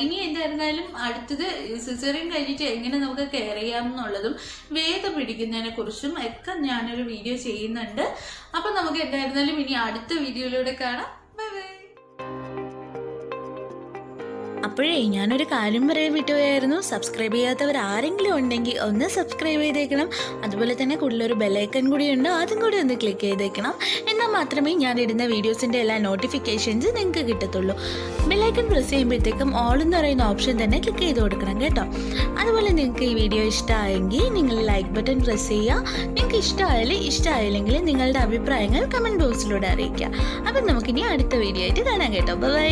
S1: ഇനി എന്തായിരുന്നാലും അടുത്തത് സിസേറിയൻ കഴിഞ്ഞിട്ട് എങ്ങനെ നമുക്ക് കെയർ ചെയ്യാമെന്നുള്ളതും വേദം പിടിക്കുന്നതിനെ കുറിച്ചും ഒക്കെ ഞാനൊരു വീഡിയോ ചെയ്യുന്നുണ്ട്. അപ്പം നമുക്ക് എന്തായിരുന്നാലും ഇനി അടുത്ത വീഡിയോയിലൂടെ കാണാം. Bye bye.
S2: അപ്പോഴേ ഞാനൊരു കാര്യം പറയാൻ വിട്ടുപോയായിരുന്നു. സബ്സ്ക്രൈബ് ചെയ്യാത്തവർ ആരെങ്കിലും ഉണ്ടെങ്കിൽ ഒന്ന് സബ്സ്ക്രൈബ് ചെയ്തേക്കണം. അതുപോലെ തന്നെ കൂടുതലൊരു ബെല്ലൈക്കൺ കൂടിയുണ്ട്, അതും കൂടി ഒന്ന് ക്ലിക്ക് ചെയ്തേക്കണം. എന്നാൽ മാത്രമേ ഞാൻ ഇടുന്ന വീഡിയോസിൻ്റെ എല്ലാ നോട്ടിഫിക്കേഷൻസ് നിങ്ങൾക്ക് കിട്ടത്തുള്ളൂ. ബെല്ലൈക്കൺ പ്രസ് ചെയ്യുമ്പോഴത്തേക്കും ഓൾ എന്ന് പറയുന്ന ഓപ്ഷൻ തന്നെ ക്ലിക്ക് ചെയ്ത് കൊടുക്കണം കേട്ടോ. അതുപോലെ നിങ്ങൾക്ക് ഈ വീഡിയോ ഇഷ്ടമായെങ്കിൽ നിങ്ങൾ ലൈക്ക് ബട്ടൺ പ്രസ് ചെയ്യുക. നിങ്ങൾക്ക് ഇഷ്ടമായില്ലെങ്കിൽ നിങ്ങളുടെ അഭിപ്രായങ്ങൾ കമൻറ്റ് ബോക്സിലൂടെ അറിയിക്കുക. അപ്പം നമുക്കിനി അടുത്ത വീഡിയോ ആയിട്ട് കാണാം കേട്ടോ. ബൈ.